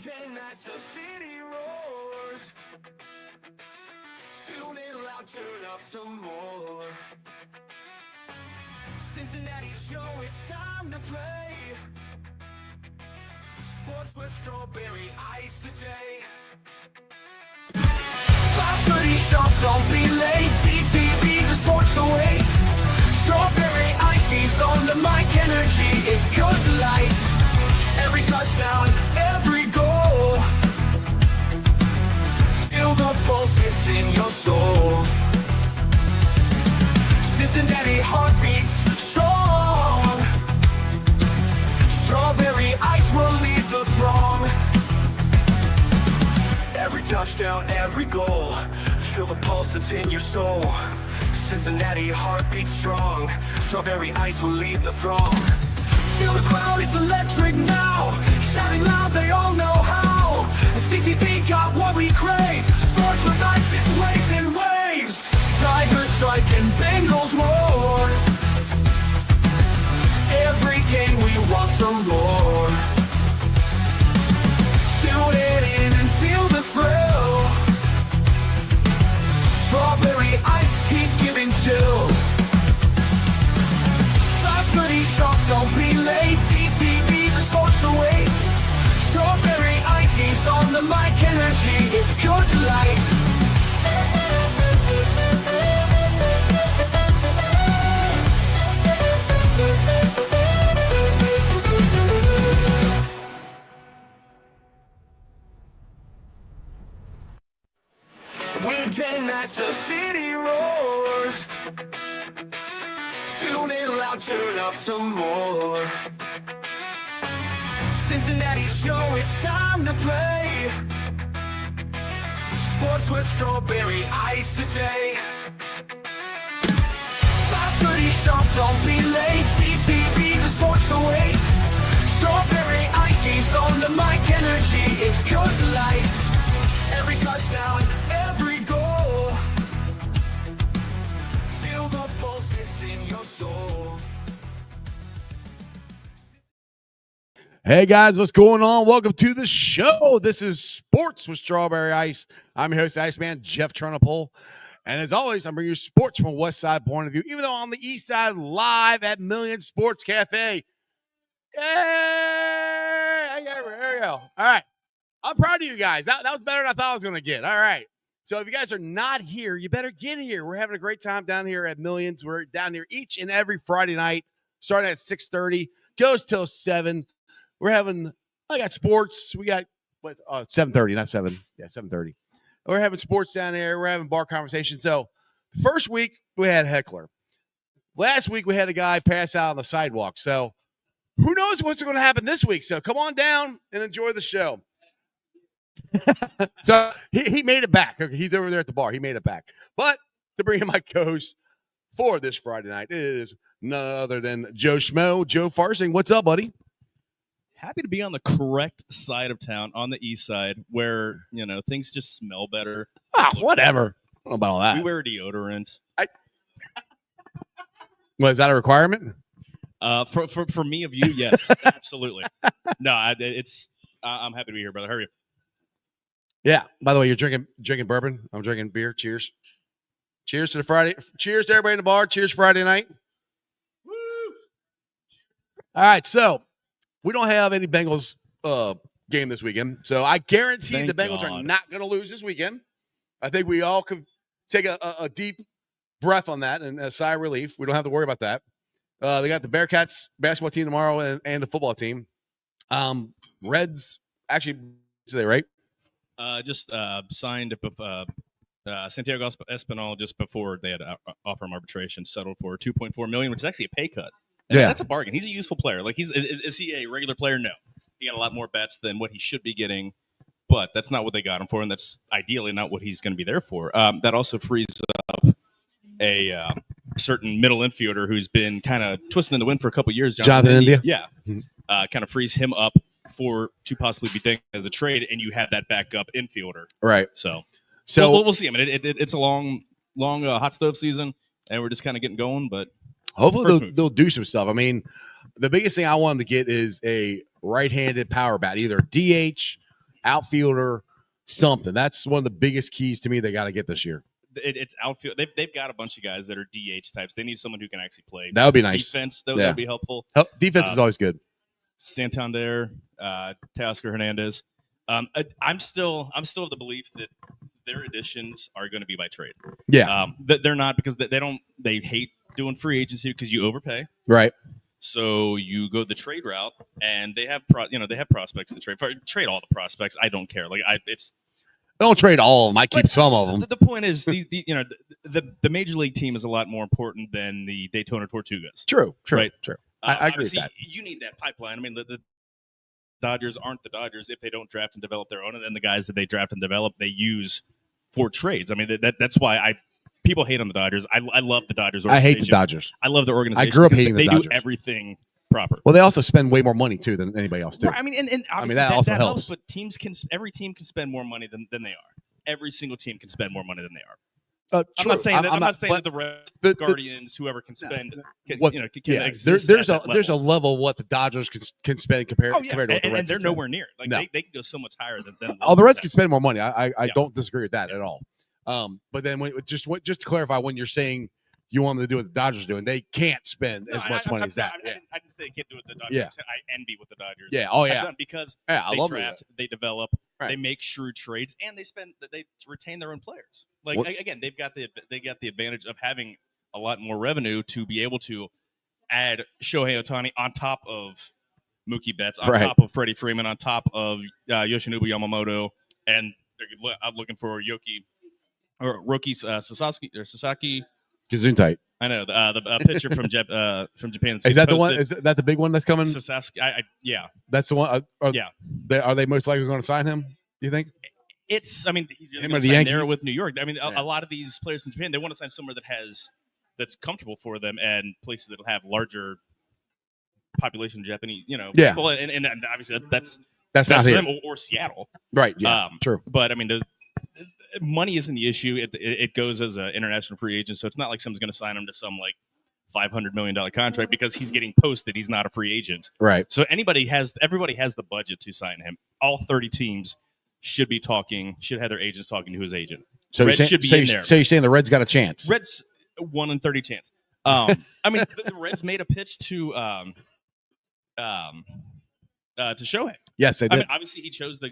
Weekend nights, the city roars. Tune in loud, turn up some more. Cincinnati show, it's time to play. Sports with strawberry ice today. 5:30 sharp, don't be late. TTV, the sports awaits. Strawberry ices on the mic, energy, it's good delight. Every touchdown, every goal. Feel the pulse, it's in your soul. Cincinnati heartbeats strong. Strawberry ice will lead the throng. Every touchdown, every goal. Feel the pulse that's in your soul. Cincinnati heartbeat strong. Strawberry ice will lead the throng. Feel the crowd, it's electric now. Shouting loud, they all know how. The CTV got what we crave. Sports with ice, it's waves and waves. Tigers strike and Bengals roar. Every game we want some more. Tune it in and feel the thrill. Strawberry ice, he's giving chills. 5:30 sharp, don't be late. TTV, the sports awaits. Strawberry ice, he's on the mic, energy, it's good light. Weekend nights, the city roars. Tune in loud, turn up some more. Cincinnati show, it's time to play. Sports with strawberry ice today. 5:30 sharp, don't be late. TTV, the sports awaits. Strawberry ice, he's on the mic, energy, it's good delight. Every touchdown, every goal. Feel the pulse, it's in your soul. Hey guys, what's going on? Welcome to the show. This is Sports with Strawberry Ice. I'm your host, Iceman Jeff Trunapole. And as always, I'm bringing you sports from a West Side point of view, even though on the East Side, live at Millions Sports Cafe. Yay! There we go. All right. I'm proud of you guys. That was better than I thought I was going to get. All right. So if you guys are not here, you better get here. We're having a great time down here at Millions. We're down here each and every Friday night, starting at 6:30, goes till 7. I got sports. We got 7:30, not 7. Yeah, 7:30. We're having sports down there. We're having bar conversation. So first week we had heckler. Last week we had a guy pass out on the sidewalk. So who knows what's going to happen this week? So come on down and enjoy the show. So he made it back. Okay, he's over there at the bar. He made it back. But to bring in my co-host for this Friday night, it is none other than Joe Schmo, Joe Farfsing. What's up, buddy? Happy to be on the correct side of town, on the east side, where, things just smell better. Whatever. I don't know about all that. We wear deodorant. Is that a requirement? For me of you, yes, absolutely. No, I'm happy to be here, brother. How are you? Yeah. By the way, you're drinking bourbon. I'm drinking beer. Cheers. Cheers to the Friday. Cheers to everybody in the bar. Cheers Friday night. Woo! All right. So we don't have any Bengals game this weekend. So I guarantee the Bengals are not going to lose this weekend. I think we all could take a deep breath on that and a sigh of relief. We don't have to worry about that. They got the Bearcats basketball team tomorrow and the football team. Reds, actually, today, right? Just signed Santiago Espinal just before they had offer him arbitration, settled for $2.4 million, which is actually a pay cut. And that's a bargain. He's a useful player. Like, is he a regular player? No. He got a lot more bets than what he should be getting, but that's not what they got him for, and that's ideally not what he's going to be there for. That also frees up a certain middle infielder who's been kind of twisting in the wind for a couple of years. Jonathan India? Yeah. Kind of frees him up to possibly be thinking as a trade, and you have that backup infielder. Right. So we'll see. I mean, it's a long hot stove season, and we're just kind of getting going, but hopefully they'll do some stuff. I mean, the biggest thing I wanted to get is a right-handed power bat, either DH, outfielder, something. That's one of the biggest keys to me they got to get this year. It's outfield. They've got a bunch of guys that are DH types. They need someone who can actually play. That would be nice. Defense, that would be helpful. Defense is always good. Santander, Teoscar Hernandez. I'm still of the belief that their additions are going to be by trade. Yeah, they're not, because they hate doing free agency because you overpay. Right. So you go the trade route, and they have they have prospects to trade. Trade all the prospects. I don't care. Like I don't trade all of them. I keep some of them. The point is, the major league team is a lot more important than the Daytona Tortugas. True. Right? True. I agree with that. You need that pipeline. I mean, the Dodgers aren't the Dodgers if they don't draft and develop their own, and then the guys that they draft and develop, they use for trades. I mean, that's why people hate on the Dodgers. I love the Dodgers organization. I hate the Dodgers. I love the organization. I grew up hating the Dodgers. They do everything proper. Well, they also spend way more money too than anybody else too. Right, I mean, and obviously that also helps. But every team can spend more money than they are. Every single team can spend more money than they are. I'm not saying that the Red Guardians, whoever can spend, exist. There's a level of what the Dodgers can spend compared to what the Reds and they're can nowhere near. Like no. they can go so much higher than the Reds can spend more money. I don't disagree with that at all. But then just to clarify, when you're saying you want them to do what the Dodgers are doing, they can't spend as much money as that. I didn't say they can't do what the Dodgers. Yeah. I envy what the Dodgers. Yeah. Oh yeah. have done, because I they love draft, they develop, they make shrewd trades, and they retain their own players. Like again, they got the advantage of having a lot more revenue to be able to add Shohei Ohtani on top of Mookie Betts, on top of Freddie Freeman, on top of Yoshinobu Yamamoto, and they're looking for Roki Sasaki. Gesundheit. I know the pitcher from Japan. Is that the one? Is that the big one that's coming? Sasaki. Yeah, that's the one. Yeah. Are they most likely going to sign him? Do you think? He's going to sign there with New York. I mean, a lot of these players from Japan, they want to sign somewhere that's comfortable for them, and places that will have larger population Japanese, people, and obviously that's not for here. them, or Seattle, right? Yeah, true. But I mean, money isn't the issue. It goes as an international free agent, so it's not like someone's going to sign him to some like $500 million contract because he's getting posted. He's not a free agent, right? So everybody has the budget to sign him. All 30 teams should have their agents talking to his agent. So Reds should be in there. So you're saying the Reds got a chance? Reds 1 in 30 chance. I mean, the Reds made a pitch to Shohei. Yes, they did. I mean, obviously he chose the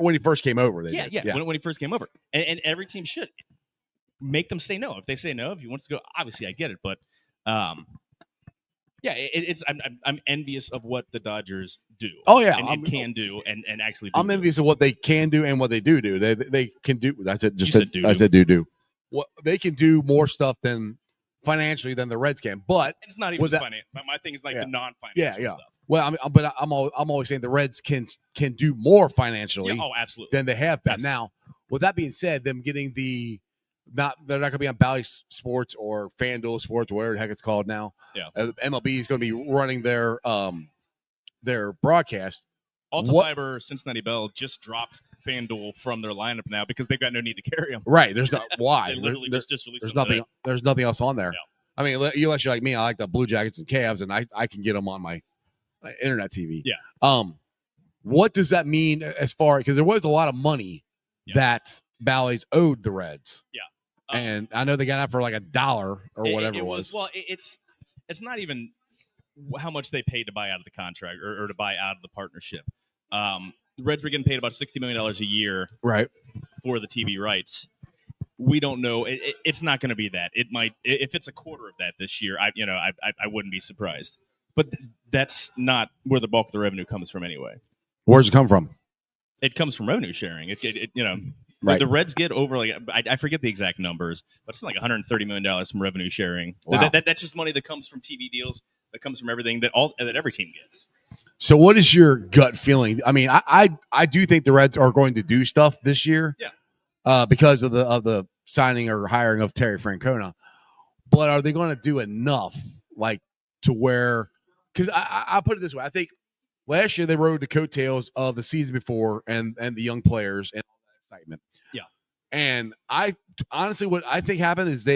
when he first came over. They did. When he first came over, and every team should make them say no. If they say no, if he wants to go, obviously I get it, but I'm envious of what the Dodgers do. Oh yeah, and can do, and actually do. I'm envious of what they can do and what they do. They can do. That's it. I said do. What they can do more stuff than financially than the Reds can, but and it's not even financial. My thing is like the non-financial stuff. Well, I'm always saying the Reds can do more financially. Oh, absolutely. Than they have been. Absolutely. Now, with that being said, them getting they're not going to be on Bally Sports or FanDuel Sports, whatever the heck it's called now. Yeah. MLB is going to be running their broadcast. Fiber Cincinnati Bell just dropped FanDuel from their lineup now because they've got no need to carry them. Right. There's not why. They literally just released there's nothing. There's nothing else on there. Yeah. I mean, unless you're like me, I like the Blue Jackets and Cavs, and I can get them on my internet TV. Yeah. What does that mean as far, because there was a lot of money that Bally's owed the Reds. Yeah. And I know they got out for like $1 or whatever it was. Well, it's not even how much they paid to buy out of the contract or to buy out of the partnership. The Reds were getting paid about $60 million a year, right, for the TV rights. We don't know. It's not going to be that. It might, if it's a quarter of that this year. I wouldn't be surprised. But that's not where the bulk of the revenue comes from anyway. Where's it come from? It comes from revenue sharing. Right. The Reds get over I forget the exact numbers, but it's like $130 million from revenue sharing. Wow. That's just money that comes from TV deals. That comes from everything that every team gets. So, what is your gut feeling? I mean, I do think the Reds are going to do stuff this year. Yeah. Because of the signing or hiring of Terry Francona, but are they going to do enough, like to where? Because I put it this way, I think last year they rode the coattails of the season before and the young players and all that excitement. Yeah. And I honestly, what I think happened is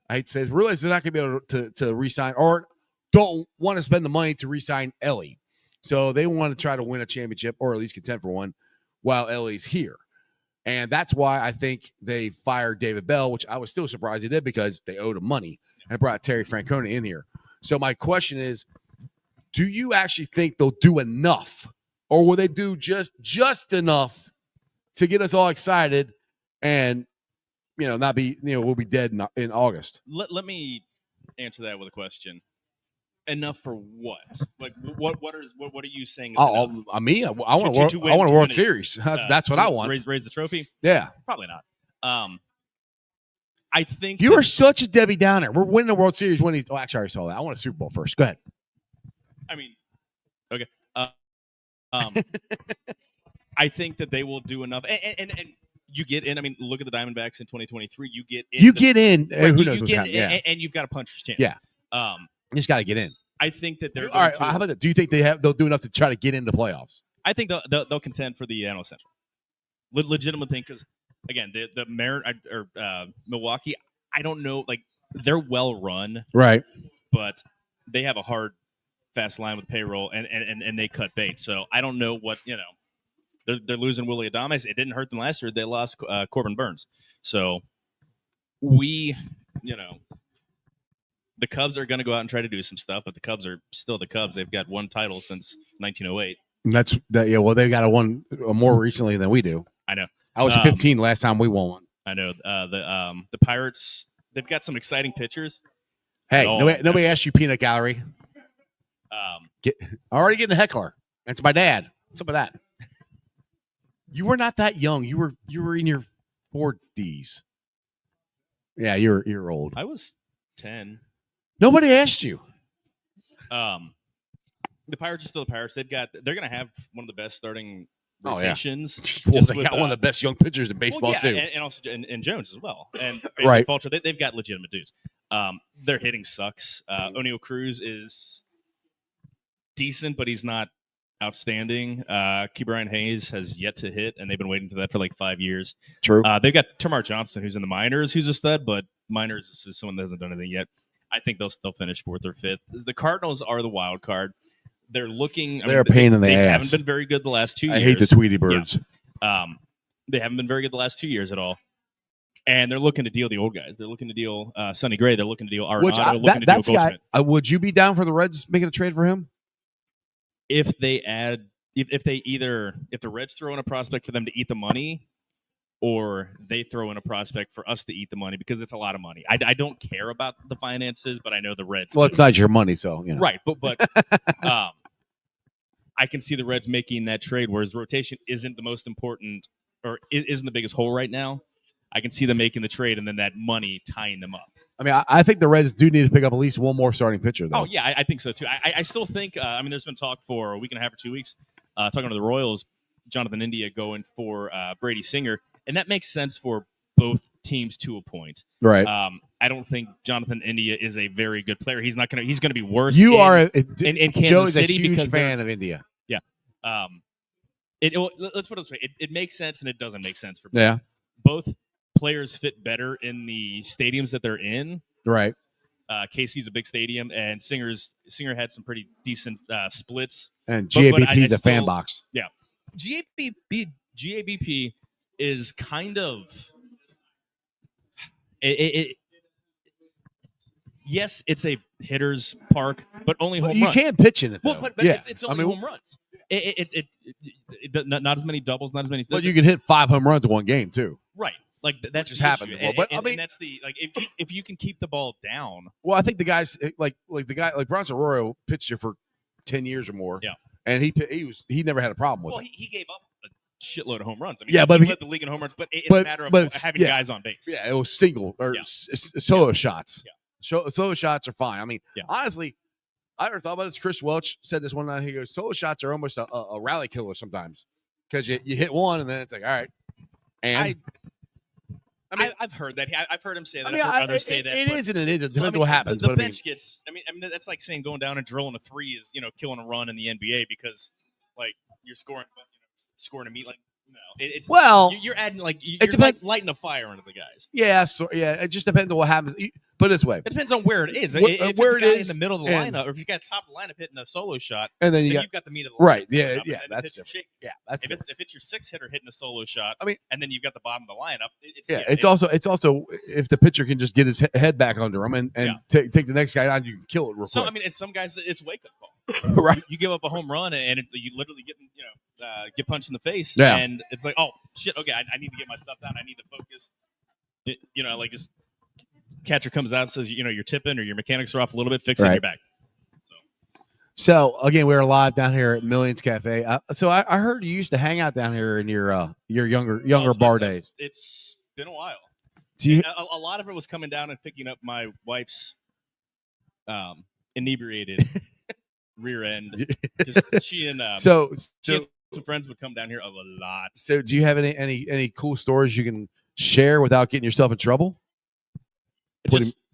I'd say realize they're not going to be able to re-sign or don't want to spend the money to re-sign Ellie. So they want to try to win a championship or at least contend for one while Ellie's here. And that's why I think they fired David Bell, which I was still surprised they did because they owed him money, and brought Terry Francona in here. So my question is, do you actually think they'll do enough, or will they do just enough to get us all excited and, not be, we'll be dead in August? Let me answer that with a question. Enough for what? Like, what are you saying? Is enough? I want a World Series. That's what I want. Raise the trophy? Yeah. Probably not. I think you are such a Debbie Downer. We're winning the World Series when he's. Oh, actually, I already saw that. I want a Super Bowl first. Go ahead. I mean, okay. I think that they will do enough, and you get in. I mean, look at the Diamondbacks in 2023. You get in. You get in. Right, who knows what's happening? Yeah. And you've got a puncher's chance. Yeah. You just got to get in. I think that they're all right. How about that? Do you think they'll do enough to try to get in the playoffs? I think they'll contend for the NL Central. Legitimate thing, because again, the Milwaukee. I don't know. Like, they're well run, right? But they have a hard, fast line with payroll, and they cut bait. So I don't know what They're losing Willie Adames. It didn't hurt them last year. They lost Corbin Burns. So the Cubs are going to go out and try to do some stuff, but the Cubs are still the Cubs. They've got one title since 1908. That's that. Yeah. Well, they've got one more recently than we do. I know. I was 15 last time we won one. I know. The Pirates. They've got some exciting pitchers. Hey, nobody asked you, Peanut Gallery. Already getting a heckler. That's my dad. What's up with that? You were not that young. You were in your 40s. Yeah, you're old. I was 10. Nobody asked you. The Pirates are still the Pirates. They're going to have one of the best starting rotations. Well, they got one of the best young pitchers in baseball too, and also and Jones as well. And right, Fulcher, they've got legitimate dudes. Their hitting sucks. O'Neal Cruz is decent, but he's not outstanding. Ke'Bryan Hayes has yet to hit, and they've been waiting for that for like 5 years. True. They've got Tamar Johnson, who's in the minors, who's a stud, but minors is someone that hasn't done anything yet. I think they'll still finish 4th or 5th. The Cardinals are the wild card. They're looking. They're a pain in the ass. They haven't been very good the last 2 years. I hate the Tweety Birds. Yeah. They haven't been very good the last 2 years at all. And they're looking to deal the old guys. They're looking to deal Sonny Gray. They're looking to deal Arenado. That's guy. Would you be down for the Reds making a trade for him? If they add, if the Reds throw in a prospect for them to eat the money, or they throw in a prospect for us to eat the money, because it's a lot of money. I don't care about the finances, but I know the Reds. Well, it's not your money, so right. But I can see the Reds making that trade, whereas rotation isn't the most important or isn't the biggest hole right now. I can see them making the trade and then that money tying them up. I mean, I think the Reds do need to pick up at least one more starting pitcher, though. Oh, yeah, I think so, too. I still think, there's been talk for a week and a half or 2 weeks, talking to the Royals, Jonathan India going for Brady Singer, and that makes sense for both teams to a point. Right. I don't think Jonathan India is a very good player. He's going to be worse. You are in Kansas Joe is City a huge fan of India. Yeah. Let's put it this way. It makes sense and it doesn't make sense for both players fit better in the stadiums that they're in. Right. KC's a big stadium, and Singer had some pretty decent splits. And GABP, the fan box. Yeah. GABP is kind of yes, it's a hitter's park, but only home runs. You can't pitch in it, though. Well, but it's only home runs. It not as many doubles, not as many. But you can hit 5 home runs in one game too. Right. Like that's just happened before. But I mean, that's the if you can keep the ball down. Well, I think the guys like the guy like Bronson Arroyo pitched here for 10 years or more. Yeah. And he never had a problem with it. Well, he gave up a shitload of home runs. I mean, yeah, but he led the league in home runs, but it's a matter of having guys on base. Yeah, it was single or solo shots. Yeah. Solo shots are fine. I mean, honestly, I never thought about this. Chris Welch said this one night. He goes, solo shots are almost a rally killer sometimes because you hit one and then it's like, all right. And I've heard that. I've heard him say that. I mean, I've heard others say that. It is and it isn't. Depends on what happens. The bench gets. I mean, that's like saying going down and drilling a 3 is killing a run in the NBA because like you're scoring a meat like. No, it's you're adding you're lighting a fire under the guys. Yeah, so it just depends on what happens. Put it this way. It depends on where it is. Where If it's it a guy is, in the middle of the and- lineup, or if you got top of the lineup hitting a solo shot, and then you've got the meat of the lineup. right. coming Yeah, up, yeah, and that's it's your different. shake. Yeah, that's If it's your 6 hitter hitting a solo shot, I mean, and then you've got the bottom of the lineup. it's also if the pitcher can just get his head back under him and take the next guy down, you can kill it real So quick. I mean, it's some guys it's wake up call. Right. You give up a home run and you literally get punched in the face. Yeah. And it's like, oh shit, okay, I need to get my stuff down. I need to focus. Like just catcher comes out and says, you're tipping or your mechanics are off a little bit, fix it, you're back. So again, we're live down here at Millions Cafe. So I heard you used to hang out down here in your younger bar days. It's been a while. Do you, A lot of it was coming down and picking up my wife's inebriated rear end. Just she and so some friends would come down here a lot. So do you have any cool stories you can share without getting yourself in trouble?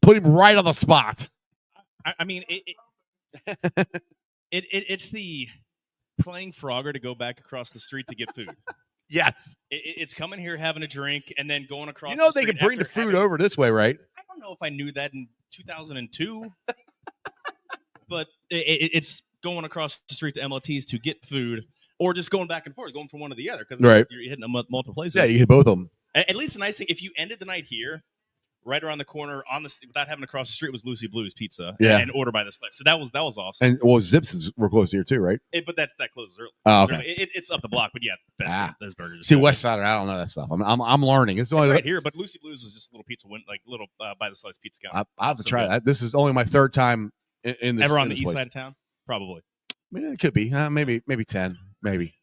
Put him right on the spot. I mean, it's the playing Frogger to go back across the street to get food. Yes. It's coming here, having a drink, and then going across. They can bring the food over this way, right? I don't know if I knew that in 2002, but it's going across the street to MLTs to get food, or just going back and forth, going from one to the other, because you're hitting them multiple places. Yeah, you hit both of them. At least the nice thing, if you ended the night here, right around the corner without having to cross the street, was Lucy Blue's Pizza. Yeah. And order by the slice. So that was awesome. And Zips were close here too, right? But that closes early. Oh, okay. It's up the block, but yeah, those burgers. See, West Side, I don't know that stuff. I'm learning. It's only right here, but Lucy Blue's was just a little pizza, little by the slice pizza counter. I have to try that. This is only my third time in this. Ever on the east place. side of town? Probably. I mean, it could be. Maybe 10. Maybe.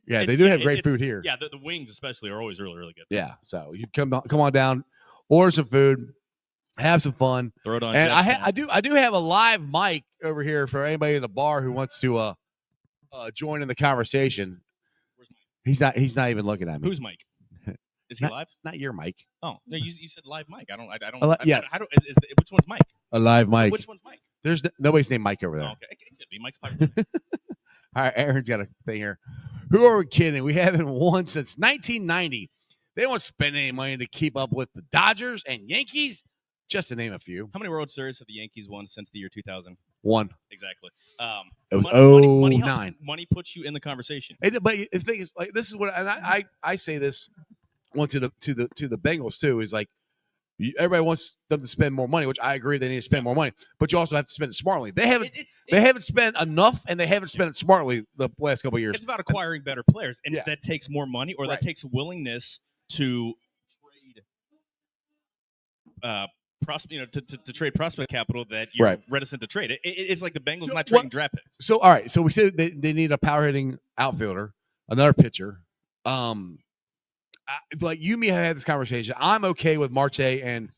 Yeah, they do have great food here. Yeah, the wings especially are always really, really good. Yeah, so you come on down, order some food, have some fun. Throw it on. And I do have a live mic over here for anybody in the bar who wants to join in the conversation. Where's Mike? He's not even looking at me. Who's Mike? Is he live? Not your mic. Oh no, you said live Mike. I don't. Which one's Mike? A live mic. Which one's Mike? There's nobody's named Mike over there. Oh, okay, it could be Mike's Piper. All right, Aaron's got a thing here. Who are we kidding? We haven't won since 1990. They won't spend any money to keep up with the Dodgers and Yankees, just to name a few. How many World Series have the Yankees won since the year 2000? One. Exactly. It was money 09. Money puts you in the conversation. But the thing is, like, this is what, and I say this one to the Bengals too, is like, everybody wants them to spend more money, which I agree they need to spend more money, but you also have to spend it smartly. They haven't spent enough, and they haven't spent it smartly the last couple of years. It's about acquiring better players, and Yeah. that takes more money, or that takes willingness to trade, to trade prospect capital that you're reticent to trade. It's like the Bengals not trading draft picks. So all right, so we said they need a power hitting outfielder, another pitcher. Like you and me have had this conversation. I'm okay with Marte and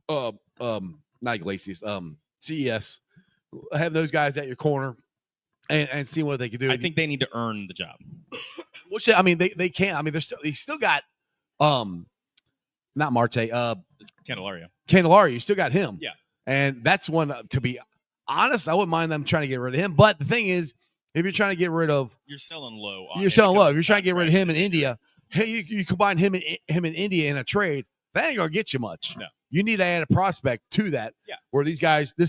not Iglesias, CES. Have those guys at your corner and see what they can do. I think they need to earn the job. Which I mean they can't. I mean they still got not Marte, Candelario. You still got him. Yeah. And that's one, to be honest, I wouldn't mind them trying to get rid of him. But the thing is, if you're trying to get rid of, you're selling low. If you're trying to get rid of him in India, hey, you combine him in India in a trade, that ain't gonna get you much. No. You need to add a prospect to that. Yeah. Where this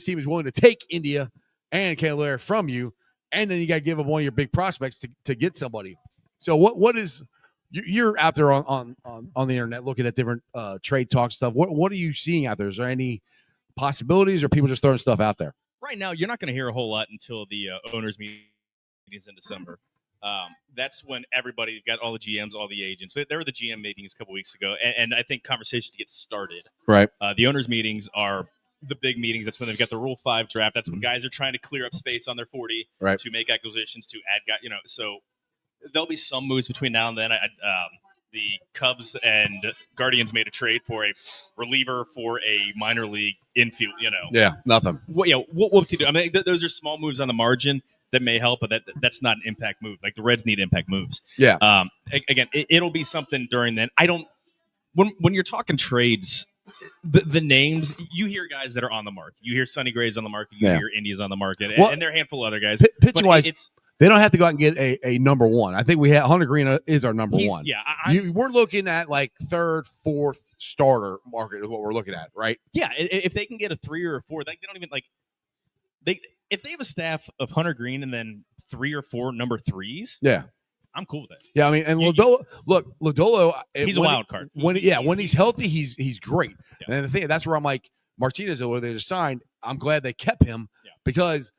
team is willing to take India and Candelario from you, and then you got to give up one of your big prospects to get somebody. So what is you're out there on the internet looking at different trade talk stuff. What are you seeing out there? Is there any possibilities, or people just throwing stuff out there? Right now, you're not going to hear a whole lot until the owners' meetings in December. That's when everybody got all the GMs, all the agents. There were the GM meetings a couple weeks ago, and I think conversations get started. Right. The owners' meetings are the big meetings. That's when they've got the Rule 5 draft. That's when guys are trying to clear up space on their 40 to make acquisitions, to add guys. So there'll be some moves between now and then. The Cubs and Guardians made a trade for a reliever for a minor league infield. Yeah, nothing. What to do? I mean, those are small moves on the margin that may help, but that's not an impact move. Like the Reds need impact moves. Yeah. Again, it'll be something during then. I don't. When you're talking trades, the names, you hear guys that are on the market. You hear Sonny Gray's on the market. You hear India's on the market, and there are a handful of other guys. Pitching wise, They don't have to go out and get a number one. I think we have Hunter Green is our number one. Yeah, we're looking at like third, fourth starter market is what we're looking at, right? Yeah, if they can get a 3 or a 4, they don't even like if they have a staff of Hunter Green and then 3 or 4 number 3s. Yeah, I'm cool with it. Yeah, I mean, and Lodolo, he's a wild card. When he's healthy, he's great. Yeah. And the thing that's where I'm like Martinez, where they just signed. I'm glad they kept him because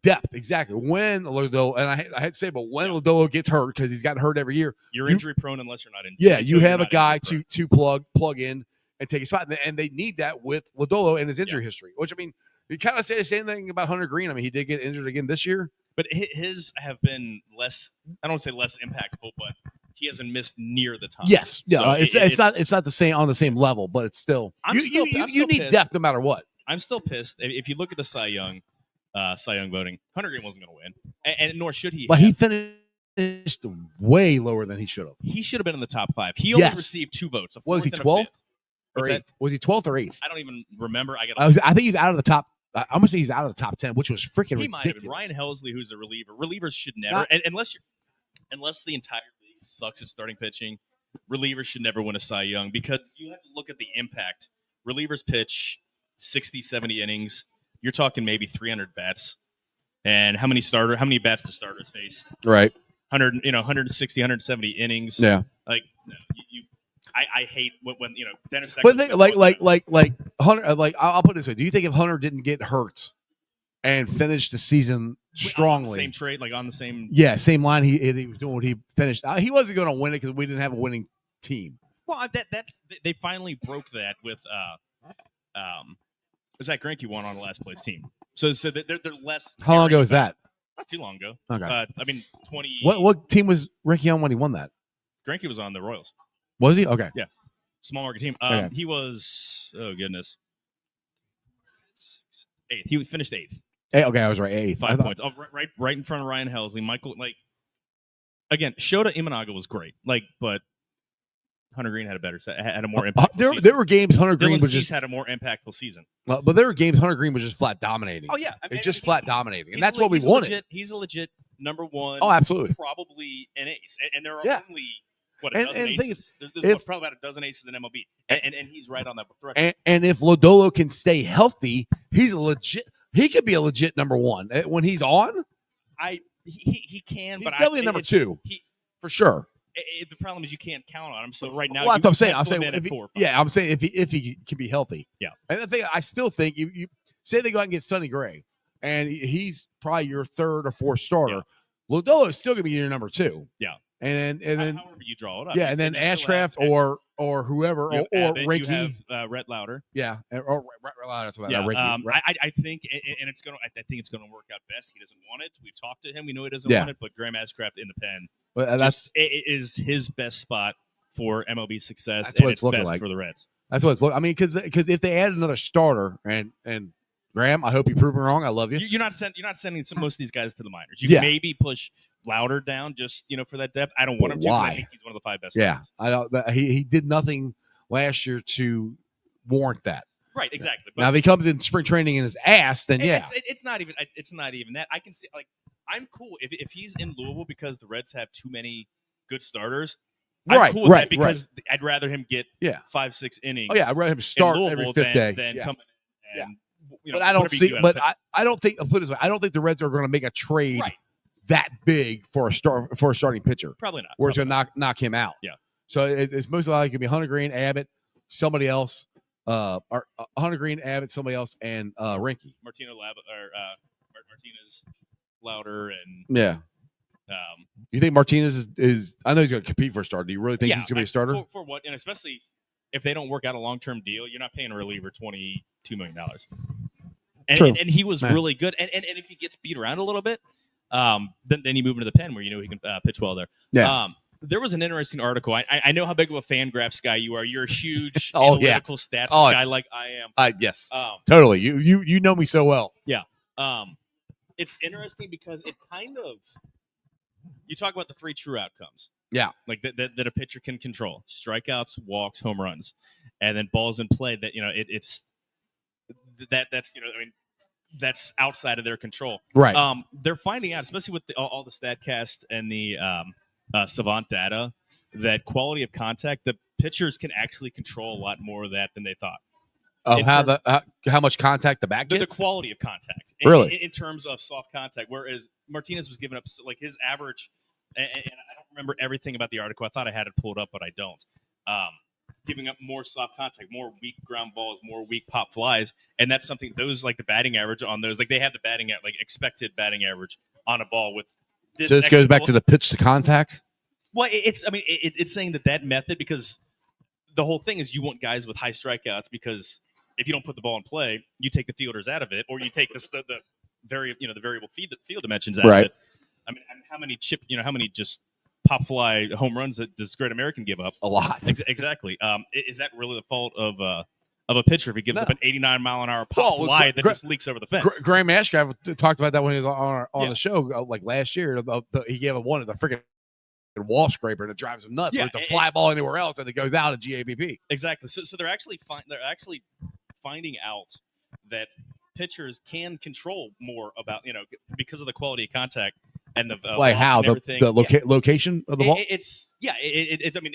depth exactly. When Lodolo, and I had to say, but when Lodolo gets hurt because he's gotten hurt every year, you're injury prone unless you're not injured. Yeah, you have a guy to plug in and take a spot, and they need that with Lodolo and his injury history. Which I mean, you kind of say the same thing about Hunter Green. I mean, he did get injured again this year. But his have been less. I don't say less impactful, but he hasn't missed near the time. Yes, yeah, so it's not the same on the same level, but it's still you need depth no matter what. I'm still pissed if you look at the Cy Young voting. Hunter Green wasn't going to win, and nor should he. But he finished way lower than he should have. He should have been in the top 5. He only received 2 votes. Was he 12th or 8th? Was he 12th or 8th? I don't even remember. I think he's out of the top. I'm gonna say he's out of the top 10, which was freaking ridiculous. He might have been. Ryan Helsley, who's a reliever. Relievers should never, unless the entire league sucks at starting pitching, relievers should never win a Cy Young because you have to look at the impact. Relievers pitch 60, 70 innings. You're talking maybe 300 bats, and how many bats do starters face? Right. 160, 170 innings. Yeah. Like I hate when Dennis. But like Hunter, like I'll put it this way: do you think if Hunter didn't get hurt and finished the season strongly, on the same trade, like on the same, same line, he was doing what he finished. He wasn't going to win it because we didn't have a winning team. Well, that's they finally broke that with Zach Greinke won on the last place team, so they're less. How long ago was that? Not too long ago. Okay. I mean 20. What team was Greinke on when he won that? Greinke was on the Royals. Was he? Okay. Yeah. Small market team. Okay. He was, oh, goodness. 8th. He finished 8th. Okay, I was right. 8th. 5 points. Oh, right in front of Ryan Helsley. Michael, again, Shota Imanaga was great. But Hunter Green had a more impactful there were games Hunter Green was just had a more impactful season. But there were games Hunter Green was just flat dominating. Oh, yeah. Just flat dominating. And that's what we wanted. He's a legit number one. Oh, absolutely. Probably an ace. And there are only... What, a dozen aces? There's probably about a dozen aces in MLB, and he's right on that direction. And if Lodolo can stay healthy, he could be a legit number one when he's on. He can, he's but definitely number 2 for sure. The problem is you can't count on him. So right now, that's what I'm saying. I'm saying if he can be healthy. Yeah, and the thing I still think you say they go out and get Sonny Gray, and he's probably your 3rd or 4th starter. Yeah. Lodolo is still going to be your number 2. Yeah. And then however you draw it up, and then Ashcraft or whoever or Ricky, you have Rhett Lauder, or Rhett Lauder. That's what Ricky. I think, and it's gonna. I think it's gonna work out best. He doesn't want it. We've talked to him. We know he doesn't want it. But Graham Ashcraft in the pen, it is his best spot for MLB success. That's what it's looking best like for the Reds. That's what it's looking. I mean, because if they add another starter and Graham, I hope you prove me wrong. I love you. You're not sending most of these guys to the minors. You can maybe push Lauder down just for that depth. I don't want him to. I think he's one of the 5 best. Yeah, I don't. He did nothing last year to warrant that. Right, exactly. But now if he comes in spring training in his ass, then it's not even that. I can see I'm cool if he's in Louisville because the Reds have too many good starters. I'm cool with that because I'd rather him get 5-6 innings. Oh yeah, I'd rather him start every 5th day than come in and. But I don't see. But I don't think. I'll put it this way. I don't think the Reds are going to make a trade that big for a starting pitcher. Probably not. Where it's going to knock him out. Yeah. So it's most likely going to be Hunter Green, Abbott, somebody else. Or Hunter Green, Abbott, somebody else, and Rinky. Martinez, Lauder, and You think Martinez is? I know he's going to compete for a starter. Do you really think he's going to be a starter? For what? And especially if they don't work out a long-term deal, you're not paying a reliever $22 million. And he was really good. And if he gets beat around a little bit, then you move into the pen where he can pitch well there. Yeah. There was an interesting article. I know how big of a fan graphs guy you are. You're a huge analytical stats guy like I am. Yes. Totally. You know me so well. Yeah. It's interesting because it kind of you talk about the 3 true outcomes. Yeah. Like that a pitcher can control. Strikeouts, walks, home runs. And then balls in play that, it's that's that's outside of their control. Right. They're finding out, especially with all the StatCast and the Savant data, that quality of contact, the pitchers can actually control a lot more of that than they thought. Of how much contact the bat The gets? quality of contact. Really? In terms of soft contact, whereas Martinez was giving up, like, his average, and I don't remember everything about the article. I thought I had it pulled up, but I don't. Giving up more soft contact, more weak ground balls, more weak pop flies, and that's something, those, like, the batting average on those, like, they have the batting at, like, expected batting average on a ball with this. So this goes back to the pitch to contact? Well, it's saying that method, because the whole thing is you want guys with high strikeouts, because if you don't put the ball in play, you take the fielders out of it, or you take the variable field dimensions out of it. I mean, how many how many just pop fly home runs does Great American give up? A lot. Exactly. Is that really the fault of a pitcher if he gives up an 89-mile-an-hour pop fly that just leaks over the fence? Graham Ashcraft talked about that when he was on the show, like last year. He gave him one of the freaking wall scraper, and it drives him nuts. It's a fly ball anywhere else, and it goes out of GABP. Exactly. So they're actually finding out that pitchers can control more about, because of the quality of contact and the like how the location of the ball. It's I mean,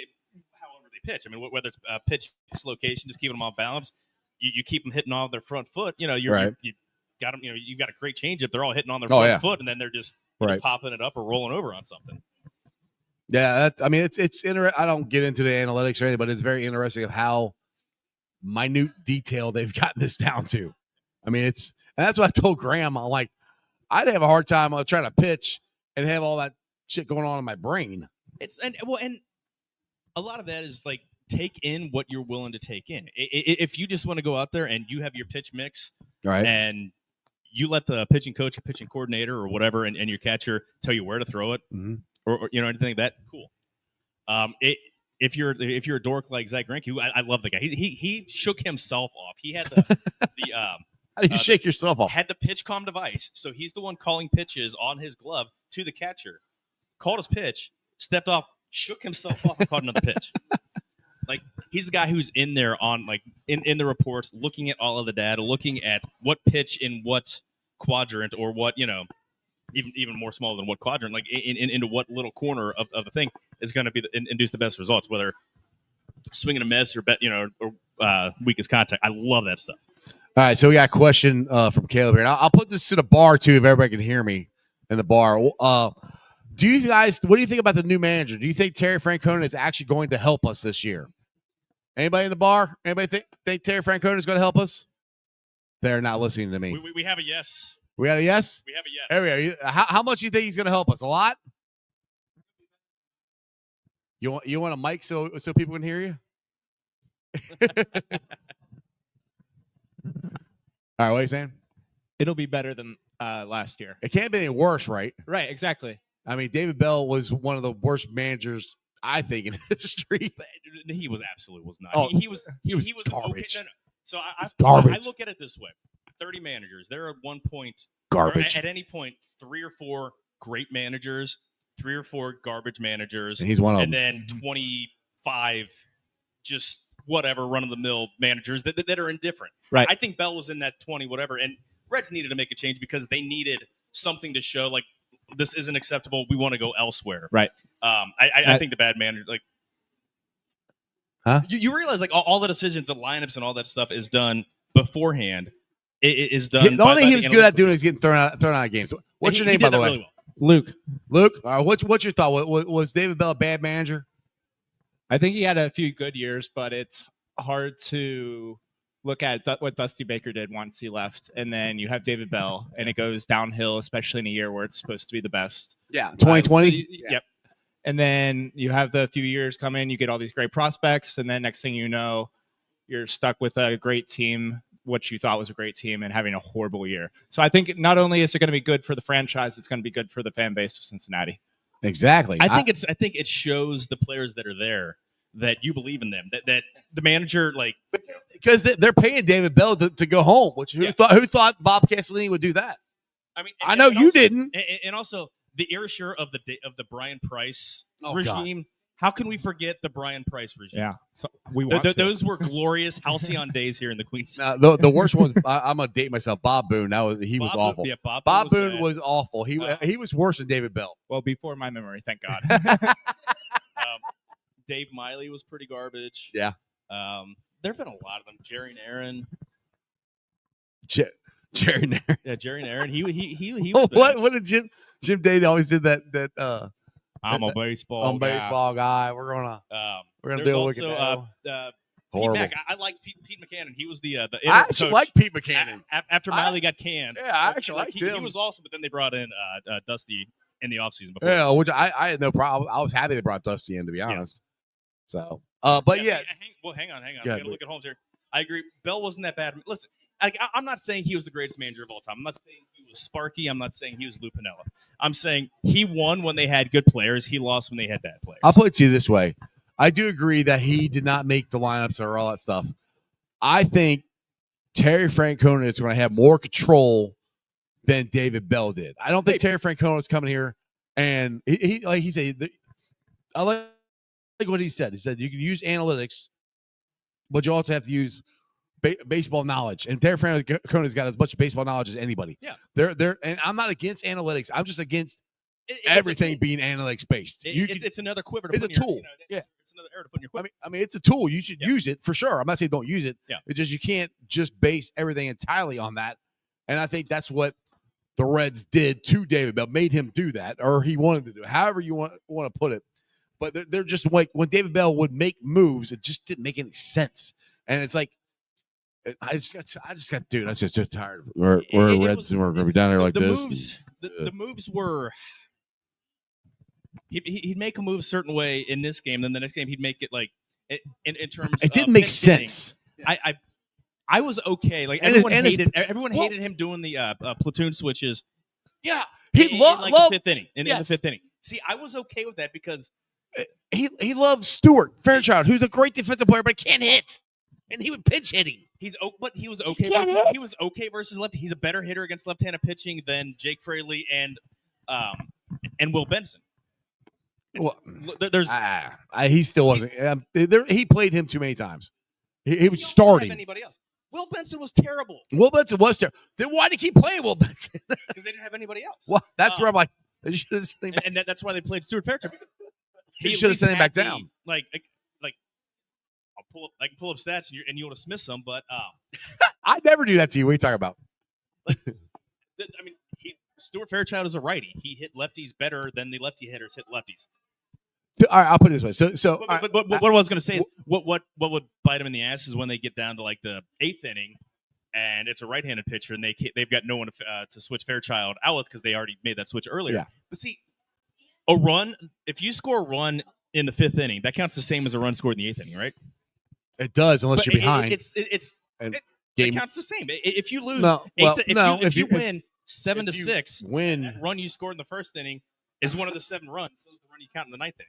however they pitch. I mean, whether it's pitch location, just keeping them off balance. You keep them hitting off their front foot. You got them. You've got a great changeup. They're all hitting on their front foot, and then they're just popping it up or rolling over on something. Yeah, it's interesting. I don't get into the analytics or anything, but it's very interesting of how minute detail they've gotten this down to. I mean, and that's what I told Graham. I'm like, I'd have a hard time trying to pitch and have all that shit going on in my brain. And a lot of that is like, take in what you're willing to take in. If you just want to go out there and you have your pitch mix, right, and you let the pitching coach or pitching coordinator or whatever and your catcher tell you where to throw it, or anything like that, cool. If you're a dork like Zach Greinke, who I love the guy, he shook himself off. He had the how do you shake yourself off? Had the pitch comm device, so he's the one calling pitches on his glove to the catcher. Called his pitch, stepped off, shook himself off, and caught another pitch. Like, he's the guy who's in there on, like, in the reports, looking at all of the data, looking at what pitch in what quadrant, or what, even more small than what quadrant, like into what little corner of the thing is going to induce the best results, whether swinging a miss or weakest contact. I love that stuff. All right, so we got a question from Caleb here. And I'll put this to the bar too, if everybody can hear me in the bar. What do you think about the new manager? Do you think Terry Francona is actually going to help us this year? Anybody in the bar? Anybody think Terry Francona is going to help us? They're not listening to me. We have a yes. We got a yes? We have a yes. There we go. How much do you think he's going to help us? A lot? You want a mic so people can hear you? All right, what are you saying? It'll be better than last year. It can't be any worse, right? Right, exactly. I mean, David Bell was one of the worst managers, I think, in history. He absolutely was not. Oh, he was garbage. Okay, no. So garbage. I look at it this way: 30 managers. There are at one point, garbage. At any point, 3 or 4 great managers, 3 or 4 garbage managers, and he's one of them. And then 25 just whatever run-of-the-mill managers that are indifferent. Right. I think Bell was in that 20 whatever, and Reds needed to make a change because they needed something to show, like, this isn't acceptable. We want to go elsewhere. Right. I think the bad manager, like, you realize, like, all the decisions, the lineups, and all that stuff is done beforehand. It is done. The only thing he was good at doing is getting thrown out of games. What's your name, by the way? Really well. Luke. All right. What's your thought? Was David Bell a bad manager? I think he had a few good years, but it's hard to look at what Dusty Baker did once he left, and then you have David Bell, and it goes downhill, especially in a year where it's supposed to be the best. Yeah, 2020. Yep. And then you have the few years come in, you get all these great prospects, and then next thing you know, you're stuck with a great team, what you thought was a great team, and having a horrible year. So I think not only is it going to be good for the franchise, it's going to be good for the fan base of Cincinnati. Exactly. I think it shows the players that are there that you believe in them. That the manager, like, because they're paying David Bell to go home. Who thought Bob Castellini would do that? I mean, I know you didn't. And also the erasure of the Brian Price Oh, regime. God. How can we forget the Brian Price regime? Yeah, so we want to. Those were glorious halcyon days here in the Queens. The worst one. I'm gonna date myself. Bob Boone. He was awful. Yeah, Bob Boone was awful. He was worse than David Bell. Well, before my memory, thank God. Dave Miley was pretty garbage. Yeah. There have been a lot of them. Jerry and Aaron. Jerry Nair. Yeah, Jerry and Aaron. He was What did Jim Dade always did that I'm a baseball guy. baseball guy. We're gonna deal with it. Horrible. I liked Pete McCannon. He was the I actually coach like Pete McCannon. after Miley got canned. Yeah, I actually liked him. He was awesome, but then they brought in Dusty in the offseason before. Yeah, which I had no problem. I was happy they brought Dusty in, to be honest. So, but yeah. Hang on. We Yeah, gotta look at Holmes here. I agree. Bell wasn't that bad. Listen, I'm not saying he was the greatest manager of all time. I'm not saying he was Sparky. I'm not saying he was Lou Piniella. I'm saying he won when they had good players. He lost when they had bad players. I'll put it to you this way. I do agree that he did not make the lineups or all that stuff. I think Terry Francona is going to have more control than David Bell did. I don't think Terry Francona is coming here and he like he said. I like what he said. He said you can use analytics, but you also have to use baseball knowledge. And Terry Francona's got as much baseball knowledge as anybody. Yeah, they're and I'm not against analytics. I'm just against everything being analytics based. It's another quiver. To it's a put in tool. Yeah, it's another arrow to put in your quiver. I mean, it's a tool. You should use it for sure. I'm not saying don't use it. Yeah, it's just you can't just base everything entirely on that. And I think that's what the Reds did to David Bell, made him do that, or he wanted to do it. However you want to put it. But they're just like when David Bell would make moves, it just didn't make any sense. And it's like I just got dude. I'm just so tired. We're Reds and we're gonna be down there like this. The moves were. He'd make a move a certain way in this game, then the next game he'd make it like in terms. It didn't make sense. I was okay. Like everyone hated him doing the platoon switches. Yeah, he loved the fifth inning. In the fifth inning. See, I was okay with that because he loves Stuart Fairchild, who's a great defensive player but can't hit, and he would pinch hitting. But he was okay. He was okay versus lefty. He's a better hitter against left-handed pitching than Jake Fraley and Will Benson. Well, there's he still wasn't. He played him too many times. He was starting. Anybody else? Will Benson was terrible. Will Benson was terrible. Then why did he keep playing Will Benson? Because they didn't have anybody else. Well, that's where I'm like, and that's why they played Stuart Fairchild. He should have sent him back down. Like I can pull up stats and you'll dismiss them, but I never do that to you. What are you talking about? Stuart Fairchild is a righty. He hit lefties better than the lefty hitters hit lefties. All right, I'll put it this way. So, but what I was going to say is what would bite him in the ass is when they get down to like the eighth inning, and it's a right-handed pitcher, and they've got no one to switch Fairchild out with because they already made that switch earlier. Yeah. But see, a run, if you score a run in the fifth inning, that counts the same as a run scored in the eighth inning, right? It does, unless you're behind. It counts the same. If you lose, if you win 7-6, that run you scored in the first inning is one of the 7 runs. So the run you count in the ninth inning.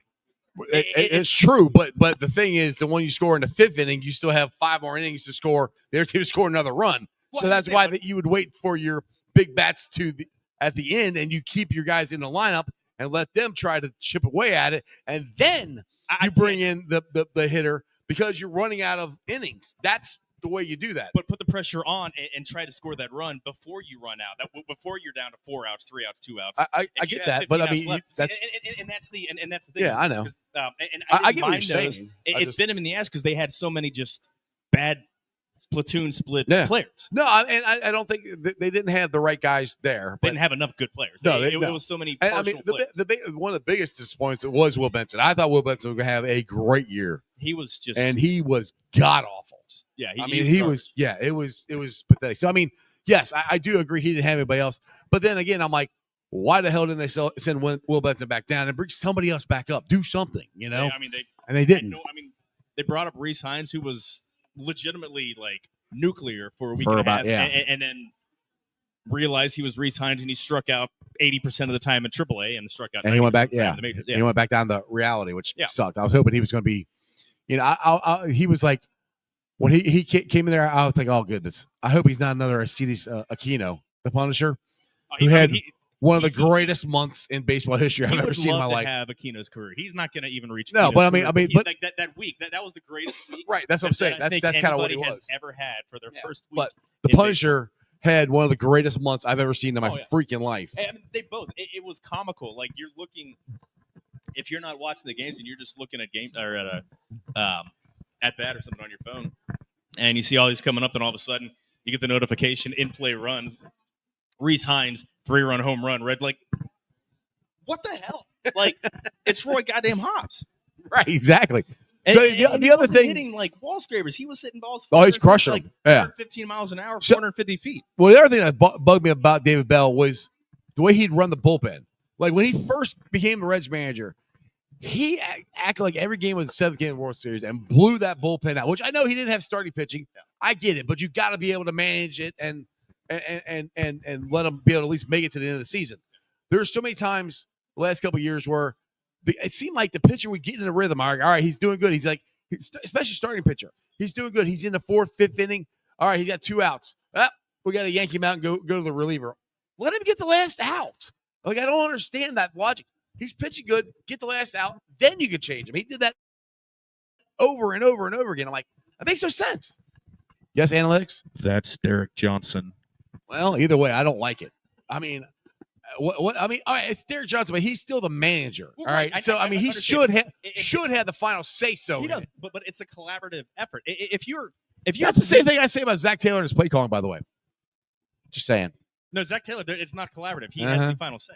It's true, but the thing is, the one you score in the fifth inning, you still have 5 more innings to score. The other team to score another run. So that's why you would wait for your big bats at the end, and you keep your guys in the lineup and let them try to chip away at it, and then you bring in the hitter because you're running out of innings. That's the way you do that. But put the pressure on and try to score that run before you run out. Before you're down to 4 outs, 3 outs, 2 outs. I get that, but I mean that's the thing. Yeah, I know. I get what you're saying. It bit him in the ass because they had so many just bad platoon split players. No, I don't think they didn't have the right guys there. They didn't have enough good players. It was so many. One of the biggest disappointments was Will Benson. I thought Will Benson was going to have a great year. He was he was god awful. It was pathetic. So I mean, yes, I do agree he didn't have anybody else. But then again, I'm like, why the hell didn't they send Will Benson back down and bring somebody else back up? Do something, you know? They didn't. They brought up Reese Hines, who was legitimately like nuclear for a week and a half, and then realized he was Reese Hines, and he struck out 80% of the time in AAA and struck out. And he went back, he went back down to reality, which sucked. I was hoping he was going to be, he was like, when he came in there, I was like, oh goodness, I hope he's not another Aristides Aquino, the Punisher, who had one of the greatest months in baseball history I've ever seen in my life. Have Aquino's career. He's not going to even reach. No, Aquino's but career. but like that week, that was the greatest week. Right, that's what I'm saying. That's kind of what he has ever had for their first week. But the Punisher had one of the greatest months I've ever seen in my freaking life. I mean, they both. It was comical. Like you're looking, if you're not watching the games and you're just looking at game or at a at bat or something on your phone, and you see all these coming up, and all of a sudden you get the notification: in play runs. Reese Hines 3-run home run. Red like, what the hell? Like it's Roy goddamn Hobbs. Right, exactly. And, So and the other thing, hitting like wall scrapers. He was hitting balls. Oh, he's crushing like them. Yeah, 15 miles an hour, 450 feet. Well, the other thing that bugged me about David Bell was the way he'd run the bullpen. Like when he first became the Reds manager, he acted like every game was the 7th game of the World Series and blew that bullpen out. Which I know he didn't have starting pitching. I get it, but you got to be able to manage it and let them be able to at least make it to the end of the season. There's so many times the last couple of years where it seemed like the pitcher would get in a rhythm. All right, he's doing good. He's like, especially starting pitcher, he's doing good. He's in the 4th, 5th inning. All right, he's got 2 outs. We got to yank him out and go to the reliever. Let him get the last out. Like I don't understand that logic. He's pitching good. Get the last out, then you can change him. He did that over and over and over again. I'm like, that makes no sense. Yes, analytics. That's Derek Johnson. Well, either way, I don't like it. I mean, what? I mean, all right, it's Derek Johnson, but he's still the manager. Well, all right, I he understand. should have the final say so. He does, but it's a collaborative effort. If you're that's the same thing I say about Zach Taylor and his play calling. By the way, just saying. No, Zach Taylor, it's not collaborative. He has the final say.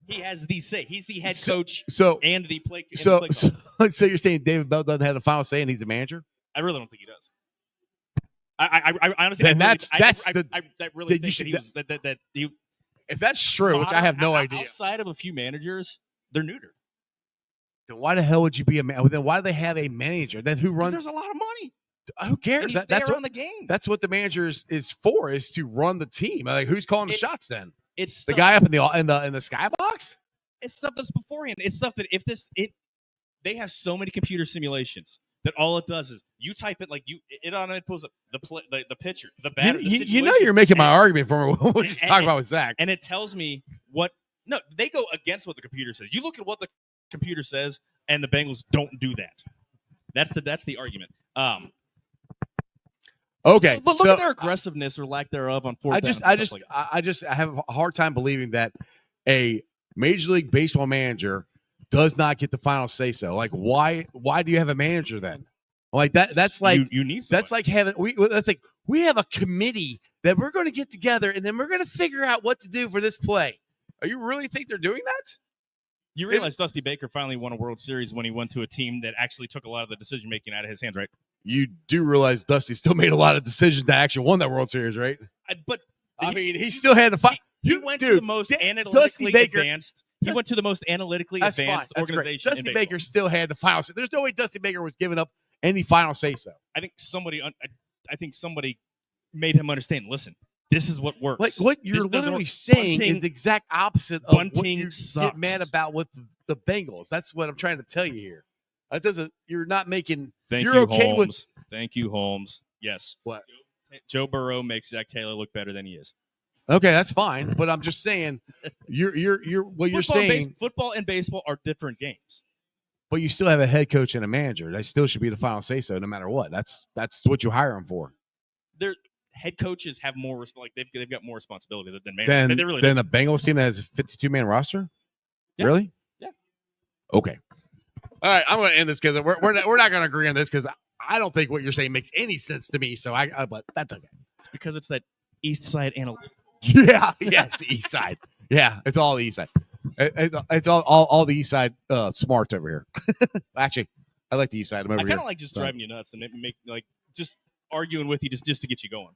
He has the say. He's the head coach. And the play. So you're saying David Bell doesn't have the final say and he's the manager? I really don't think he does. I honestly, then I really think that he. If that's true, which I have no idea. Outside of a few managers, they're neutered. Then why the hell would you be a manager? Then why do they have a manager? Then who runs? There's a lot of money. Who cares? That's what the game. That's what the manager is for, is to run the team. Like who's calling the shots then? It's the guy up in the skybox. It's stuff that's beforehand. It's stuff that they have so many computer simulations that all it does is you type it it pulls up the pitcher, the batter, the situation. You know you're making my argument for me. What you talking about with Zach? And it tells me what. No, they go against what the computer says. You look at what the computer says, and the Bengals don't do that. That's the argument. Okay, but look at their aggressiveness or lack thereof on 4th down. I have a hard time believing that a Major League Baseball manager does not get the final say so. Like why do you have a manager then? Like that's like you need that's like having we have a committee that we're going to get together and then we're going to figure out what to do for this play. Are you really think they're doing that? You realize Dusty Baker finally won a World Series when he went to a team that actually took a lot of the decision making out of his hands, right? You do realize Dusty still made a lot of decisions that actually won that World Series, right? I mean, he still had to fight. He went to the most analytically advanced. He went to the most analytically advanced organization. Dusty Baker still had the final say. There's no way Dusty Baker was giving up any final say so. I think somebody made him understand. Listen, this is what works. Like what you're literally saying is the exact opposite of what you get mad about with the Bengals. That's what I'm trying to tell you here. That doesn't. You're not making. You're okay Holmes. Thank you, Holmes. Yes. What? Joe Burrow makes Zach Taylor look better than he is. Okay, that's fine. But I'm just saying, you're saying football and baseball are different games. But you still have a head coach and a manager. They still should be the final say so, no matter what. That's what you hire them for. Their head coaches have more they've got more responsibility than managers. Than a Bengals team that has a 52-man roster. Yeah. Really? Yeah. Okay. All right, I'm going to end this because we're not going to agree on this because I don't think what you're saying makes any sense to me. So but that's okay. It's because it's that East Side analytics. Yeah, it's the East Side. Yeah, it's all the East Side. It's all the East Side smarts over here. Actually, I like the East Side. I kind of like just driving you nuts and make just arguing with you just to get you going.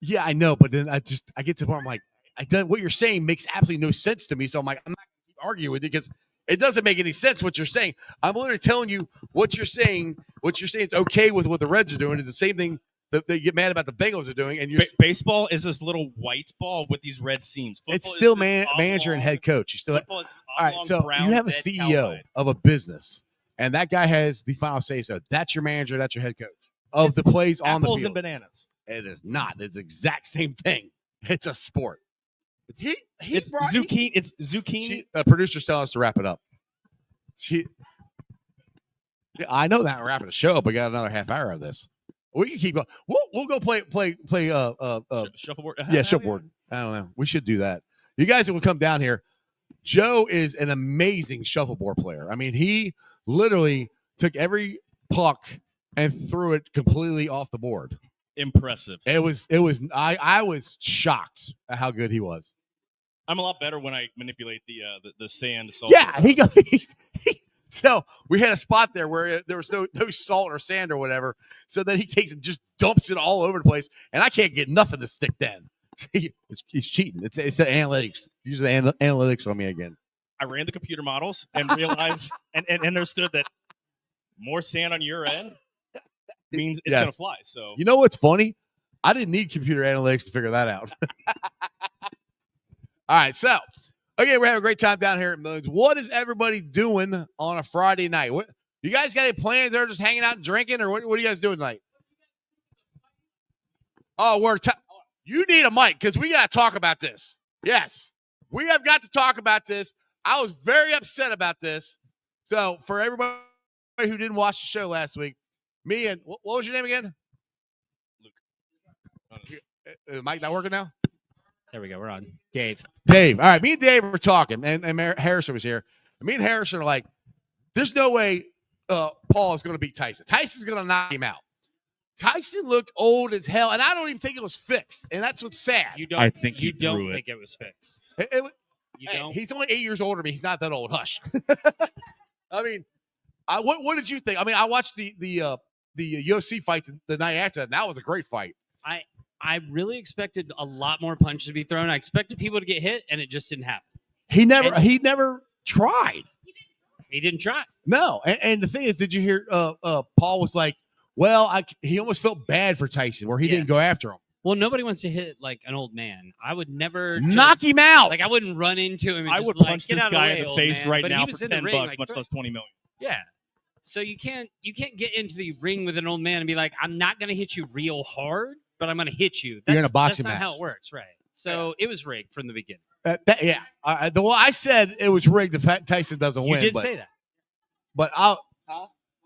Yeah, I know, but then I get to the point I'm like, what you're saying makes absolutely no sense to me. So I'm like, I'm not going to keep arguing with you because it doesn't make any sense what you're saying. I'm literally telling you what you're saying. What you're saying is okay with what the Reds are doing is the same thing that they get mad about the Bengals are doing. And baseball is this little white ball with these red seams. Football it's still manager and head coach. You still all right. So you have a CEO of a business, and that guy has the final say. So that's your manager. That's your head coach of the plays on the field. Apples and bananas. It is not. It's the exact same thing. It's a sport. It's zucchini. It's zucchini. Producer's telling us to wrap it up. I know that we're wrapping the show up. We got another half hour of this. We can keep going. We'll go play. Shuffleboard. Yeah, shuffleboard. I don't know. We should do that. You guys will come down here. Joe is an amazing shuffleboard player. I mean, he literally took every puck and threw it completely off the board. Impressive. I was shocked at how good he was. I'm a lot better when I manipulate the sand. Salt. Yeah, so we had a spot there where there was no salt or sand or whatever. So then he takes and just dumps it all over the place, and I can't get nothing to stick then. He's cheating. It's the analytics. Using the analytics on me again. I ran the computer models and realized and understood that more sand on your end means it's going to fly. So you know what's funny? I didn't need computer analytics to figure that out. All right, so okay, we're having a great time down here at Millions. What is everybody doing on a Friday night? What you guys got any plans? Or just hanging out and drinking, or what are you guys doing tonight? Oh, you need a mic because we got to talk about this. Yes, we have got to talk about this. I was very upset about this. So for everybody who didn't watch the show last week, me and what was your name again? Luke. Mic not working now? There we go. We're on. Dave. All right. Me and Dave were talking, and Harrison was here. And me and Harrison are like, there's no way Paul is going to beat Tyson. Tyson's going to knock him out. Tyson looked old as hell, and I don't even think it was fixed. And that's what's sad. I think you don't think it was fixed. You don't? He's only 8 years older than me. He's not that old. Hush. I mean, what did you think? I mean, I watched the UFC fight the night after that, and that was a great fight. I really expected a lot more punches to be thrown. I expected people to get hit, and it just didn't happen. He never tried. He didn't try. No, and the thing is, did you hear Paul was like, well, he almost felt bad for Tyson where he didn't go after him. Well, nobody wants to hit like an old man. I would never knock him out. Like I wouldn't run into him. And I just would like, punch get this out guy of the in way, the face man. right but now he for was $10, like, much less $20 million. Yeah. So you can't get into the ring with an old man and be like, I'm not going to hit you real hard, but I'm going to hit you. You're in a boxing match. That's not match. how it works, right? So it was rigged from the beginning. I said it was rigged if Tyson doesn't win. You did say that. But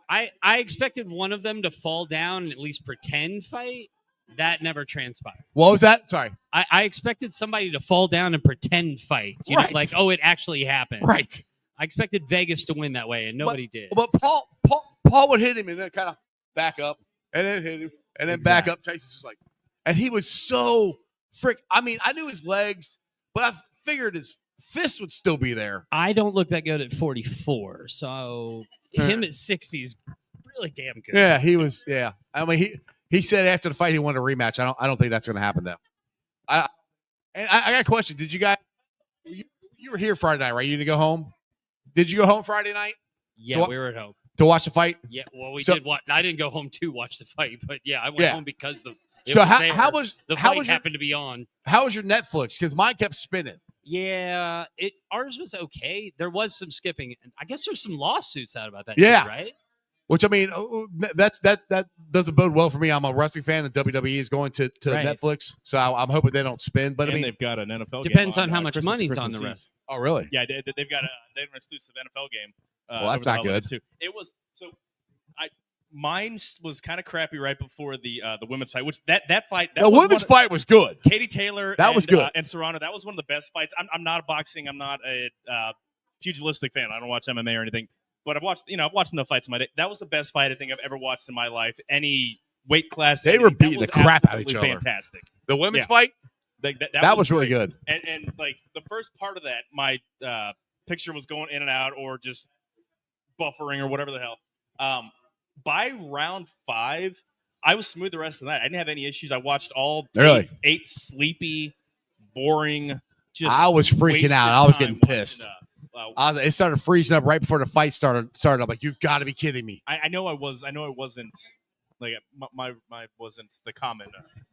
I expected one of them to fall down and at least pretend fight. That never transpired. What was that? Sorry. I expected somebody to fall down and pretend fight. You know, like, oh, it actually happened. Right. I expected Vegas to win that way, and nobody did. But Paul would hit him and then kind of back up and then hit him and then back up. Tyson's just like, and he was so I mean, I knew his legs, but I figured his fist would still be there. I don't look that good at 44, so him at 60 is really damn good. Yeah, he was. Yeah, I mean, he said after the fight he wanted a rematch. I don't think that's going to happen though. I got a question. Did you guys? You were here Friday night, right? You didn't go home. Did you go home Friday night? Yeah, we were at home to watch the fight. Yeah, well, we did watch. I didn't go home to watch the fight, but yeah, I went home because the fight happened to be on. How was your Netflix? Because mine kept spinning. Yeah, ours was okay. There was some skipping. I guess there's some lawsuits out about that. Yeah, too, right. Which I mean, that doesn't bode well for me. I'm a wrestling fan, and WWE is going to Netflix, so I'm hoping they don't spin. But I mean, they've got an NFL. Depends game on how much Christmas money's on the rest. Oh, really? Yeah, they've got an exclusive NFL game. Well, that's not good. Too. It was so. Mine was kind of crappy right before the women's fight. Which that fight. The women's fight was good. Katie Taylor. Was good. And Serrano. That was one of the best fights. I'm not a boxing. I'm not a pugilistic fan. I don't watch MMA or anything. But I've watched enough fights in my day. That was the best fight I think I've ever watched in my life. Any weight class. They were beating the crap out of each other. Fantastic. The women's fight. That was really good. And like the first part of that, my picture was going in and out or just buffering or whatever the hell. By round 5, I was smooth the rest of the night. I didn't have any issues. I watched all eight sleepy, boring. I was freaking out. I was getting pissed. It started freezing up right before the fight started. I'm like, you've got to be kidding me. I know I wasn't like my wasn't the common.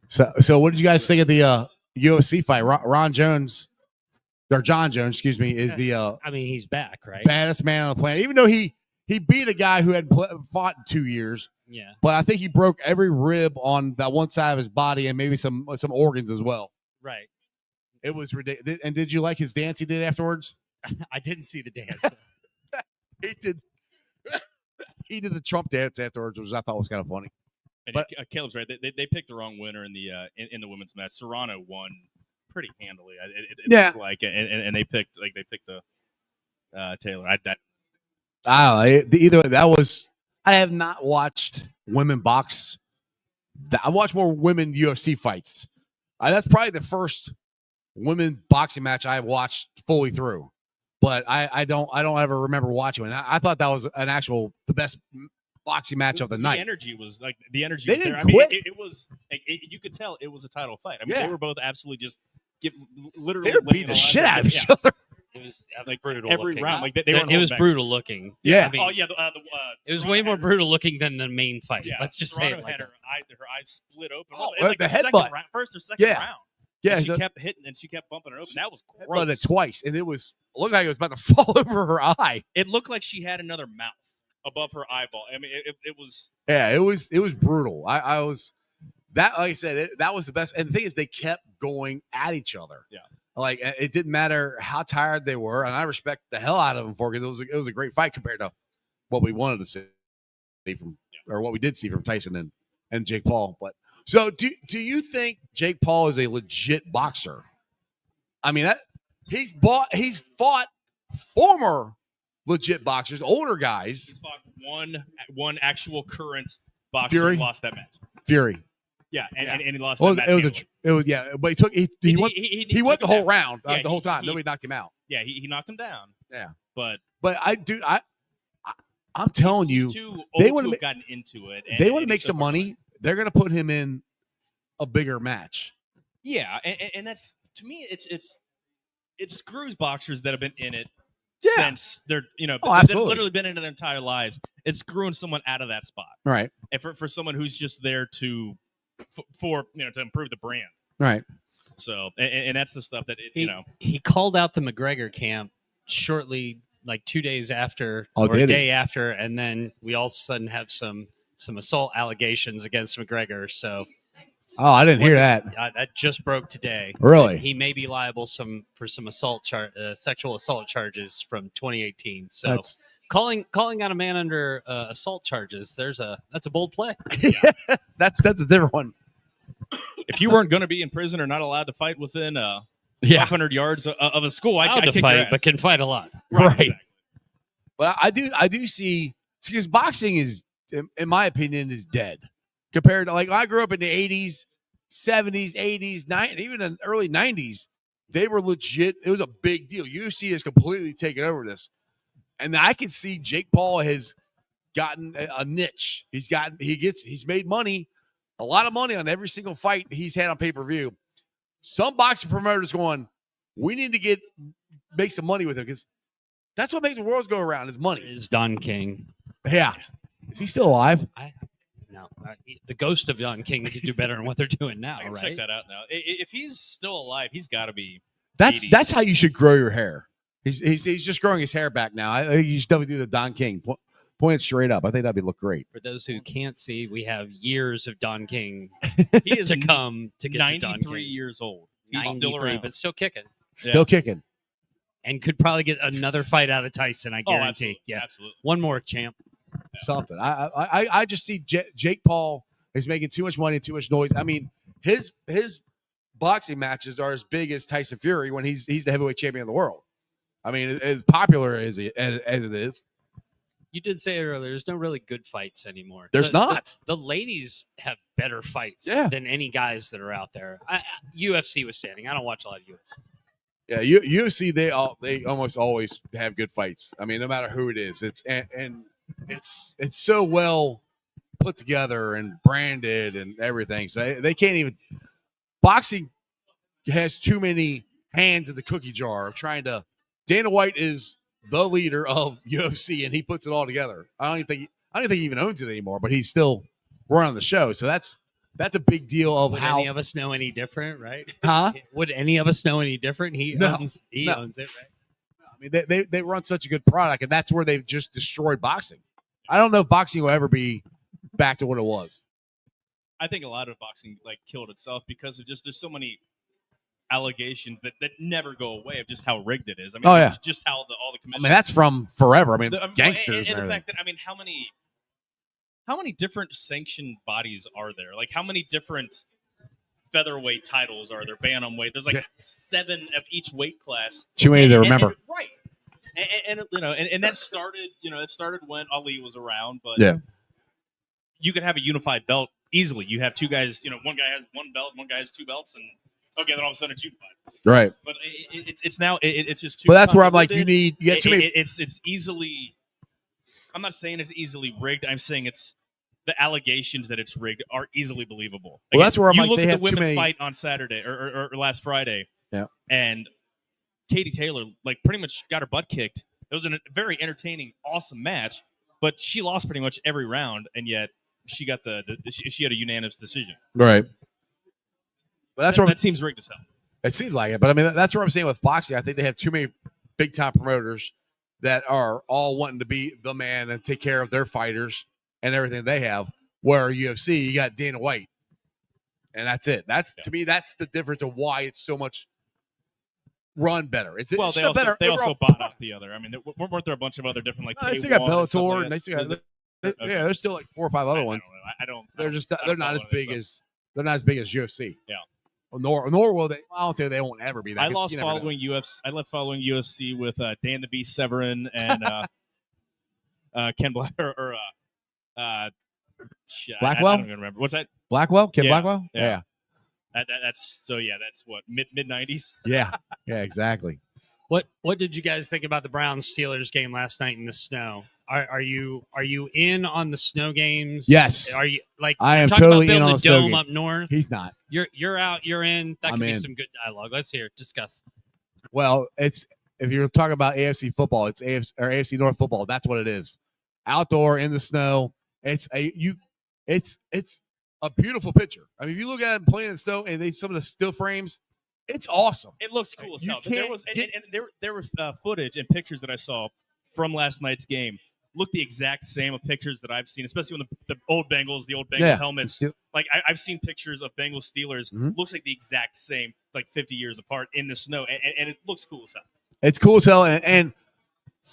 So what did you guys think of the UFC fight? Ron Jones, or John Jones, excuse me, is the I mean, he's back, right? Baddest man on the planet. Even though he beat a guy who hadn't fought in 2 years. Yeah. But I think he broke every rib on that one side of his body and maybe some organs as well. Right. It was ridiculous. And did you like his dance he did afterwards? I didn't see the dance. He did. He did the Trump dance afterwards, which I thought was kind of funny. And But- Caleb's right. They picked the wrong winner in the in the women's match. Serrano won pretty handily. It Yeah. looked like, and they picked the Taylor. I don't know. Either that was. I have not watched women box. I watch more women UFC fights. That's probably the first women boxing match I watched fully through. But I don't ever remember watching it. I thought that was the best boxing match of the night. The energy was like the energy. They was there. didn't quit. It was. You could tell it was a title fight. I mean, Yeah. they were both absolutely just literally They were laying beating the alive. shit out of each Yeah. other. It was Like brutal. every looking. round. Like they weren't It was holding back. brutal looking. Yeah. I mean, Oh yeah. it was Serrano way more had her- brutal looking than the main fight. Yeah, Let's just Serrano say it like had that. her eyes split open. Oh, Like the second headbutt. round, first or second Yeah. round. Yeah, And she kept hitting and she kept bumping her open. That was but gross. twice, and it looked like it was about to fall over her eye. It looked like she had another mouth above her eyeball. I mean, it was. Yeah, it was brutal. I was that, like I said, that was the best. And the thing is, they kept going at each other. Yeah. Like it didn't matter how tired they were, and I respect the hell out of them for it because it was a great fight compared to what we wanted to see from or what we did see from Tyson and Jake Paul. But so do you think Jake Paul is a legit boxer? I mean, he's fought former legit boxers, older guys. He's fought one actual current boxer Fury? and lost that match. Fury. Yeah, and he lost Well, that match. it was yeah, but he went he went took the him whole down. round Yeah, the whole time. he- Nobody knocked him out. Yeah, he knocked him down. Yeah. But I'm telling he's you, too they old wanna to ma- have gotten into it. they want to and make he's some so far money. behind. They're going to put him in a bigger match. Yeah, and that's to me, it screws boxers that have been in it Yeah. since they're Oh, they've absolutely. literally been in it their entire lives. It's screwing someone out of that spot, Right. and for someone who's just there to for to improve the brand. Right. So and that's the stuff that He called out the McGregor camp shortly, like 2 days after Oh, or a did he? day after, and then we all of a sudden have some assault allegations against McGregor. So Oh, I didn't hear that. that just broke today. Really? He may be liable for some sexual assault charges from 2018. So That's calling out a man under assault charges, that's a bold play. that's a different one. if you weren't going to be in prison or not allowed to fight within 500 yards of a school, Allowed I'd to kick your fight, ass. but can fight a lot. Right. exactly. But I do see because boxing is, in my opinion, is dead compared to like I grew up in the 80s, 70s, 80s, 90s, even in the early 90s. They were legit. It was a big deal. UFC has completely taken over this, and I can see Jake Paul has gotten a niche. He's made money, a lot of money on every single fight he's had on pay-per-view. Some boxing promoters going, we need to make some money with him because that's what makes the world go around is money. Is Don King? Yeah. Is he still alive? No, the ghost of Don King could do better than what they're doing now, I can right? check that out now. If he's still alive, he's got to be. That's 80s. that's how you should grow your hair. He's just growing his hair back now. I think you should definitely do the Don King. Point it straight up. I think that'd look great. For those who can't see, we have years of Don King He is to come to get to Don 93 King. years old. He's 93, still around. but still kicking, Still kicking. and could probably get another fight out of Tyson. I Oh, guarantee. absolutely. Yeah, Absolutely. one more champ. Something. I just see Jake Paul is making too much money and too much noise. I mean, his boxing matches are as big as Tyson Fury when he's the heavyweight champion of the world. I mean, as popular as it is, You did say earlier, there's no really good fights anymore. there's not. The ladies have better fights Yeah. than any guys that are out there. UFC was standing. I don't watch a lot of UFC. Yeah, UFC they almost always have good fights. I mean, no matter who it is, it's so well put together and branded and everything. So they can't even. Boxing has too many hands in the cookie jar of trying to. Dana White is the leader of UFC, and he puts it all together. I don't think he even owns it anymore, but he's still running the show. So that's a big deal of Would how. any of us know any different, right? Huh? Would any of us know any different? He No, owns no. owns it, right? I mean, they run such a good product, and that's where they've just destroyed boxing. I don't know if boxing will ever be back to what it was. I think a lot of boxing killed itself because of just there's so many allegations that never go away of just how rigged it is. I mean, Oh, yeah. just how all the I commissions. mean, that's from forever. I mean, the, gangsters and and the everything. fact that, I mean, how many different sanctioned bodies are there? Like, how many different featherweight titles are there? Bantamweight. There's like 7 of each weight class. Too many to remember. Right. And you know, and that started. You know, it started when Ali was around. But Yeah. you could have a unified belt easily. You have 2 guys. You know, one guy has 1 belt, one guy has 2 belts, and okay, then all of a sudden it's unified. Right. But it's now it's just too. But that's where I'm like, you convoluted. get too many. It's easily. I'm not saying it's easily rigged. I'm saying it's the allegations that it's rigged are easily believable. Well, that's where I'm you like, look they at have the too women's many. fight on Saturday or last Friday. Yeah. And Katie Taylor like pretty much got her butt kicked. It was a very entertaining, awesome match, but she lost pretty much every round, and yet she got she had a unanimous decision. Right. But that's where that seems rigged as hell. it seems like it. But I mean, that's what I'm saying with boxing. I think they have too many big time promoters that are all wanting to be the man and take care of their fighters and everything they have. Where UFC, you got Dana White, and that's it. To me, that's the difference of why it's so much run better. It's They also bought up the other. I mean, weren't there a bunch of other different like? No, they still got K1 and stuff Bellator, like and they still got. that? Yeah, there's still like 4 or 5 other ones. I don't. They're not as big as UFC. Yeah. Well, nor will they. I don't say they won't ever be that. I lost following UFC. I left following UFC with Dan the Beast Severin and Ken Black Blackwell. I don't even remember. What's that? Blackwell, Ken Yeah, Blackwell. yeah. That's what mid 90s. Yeah, exactly. What did you guys think about the Browns Steelers game last night in the snow? Are you in on the snow games? Yes. Are you like? I am talking totally about in on building the snow dome game. up north. He's not. You're out. You're in. That I'm could be in. some good dialogue. Let's hear it. Discuss. Well, it's if you're talking about AFC football, it's AFC North football. That's what it is. Outdoor in the snow. It's a beautiful picture. I mean, if you look at them playing in the snow and some of the still frames, it's awesome. It looks cool as You hell. There was there was footage and pictures that I saw from last night's game. Look the exact same of pictures that I've seen, especially when the old Bengals helmets. Like I've seen pictures of Bengals Steelers. Mm-hmm. Looks like the exact same, like 50 years apart in the snow, and it looks cool as hell. It's cool as hell, and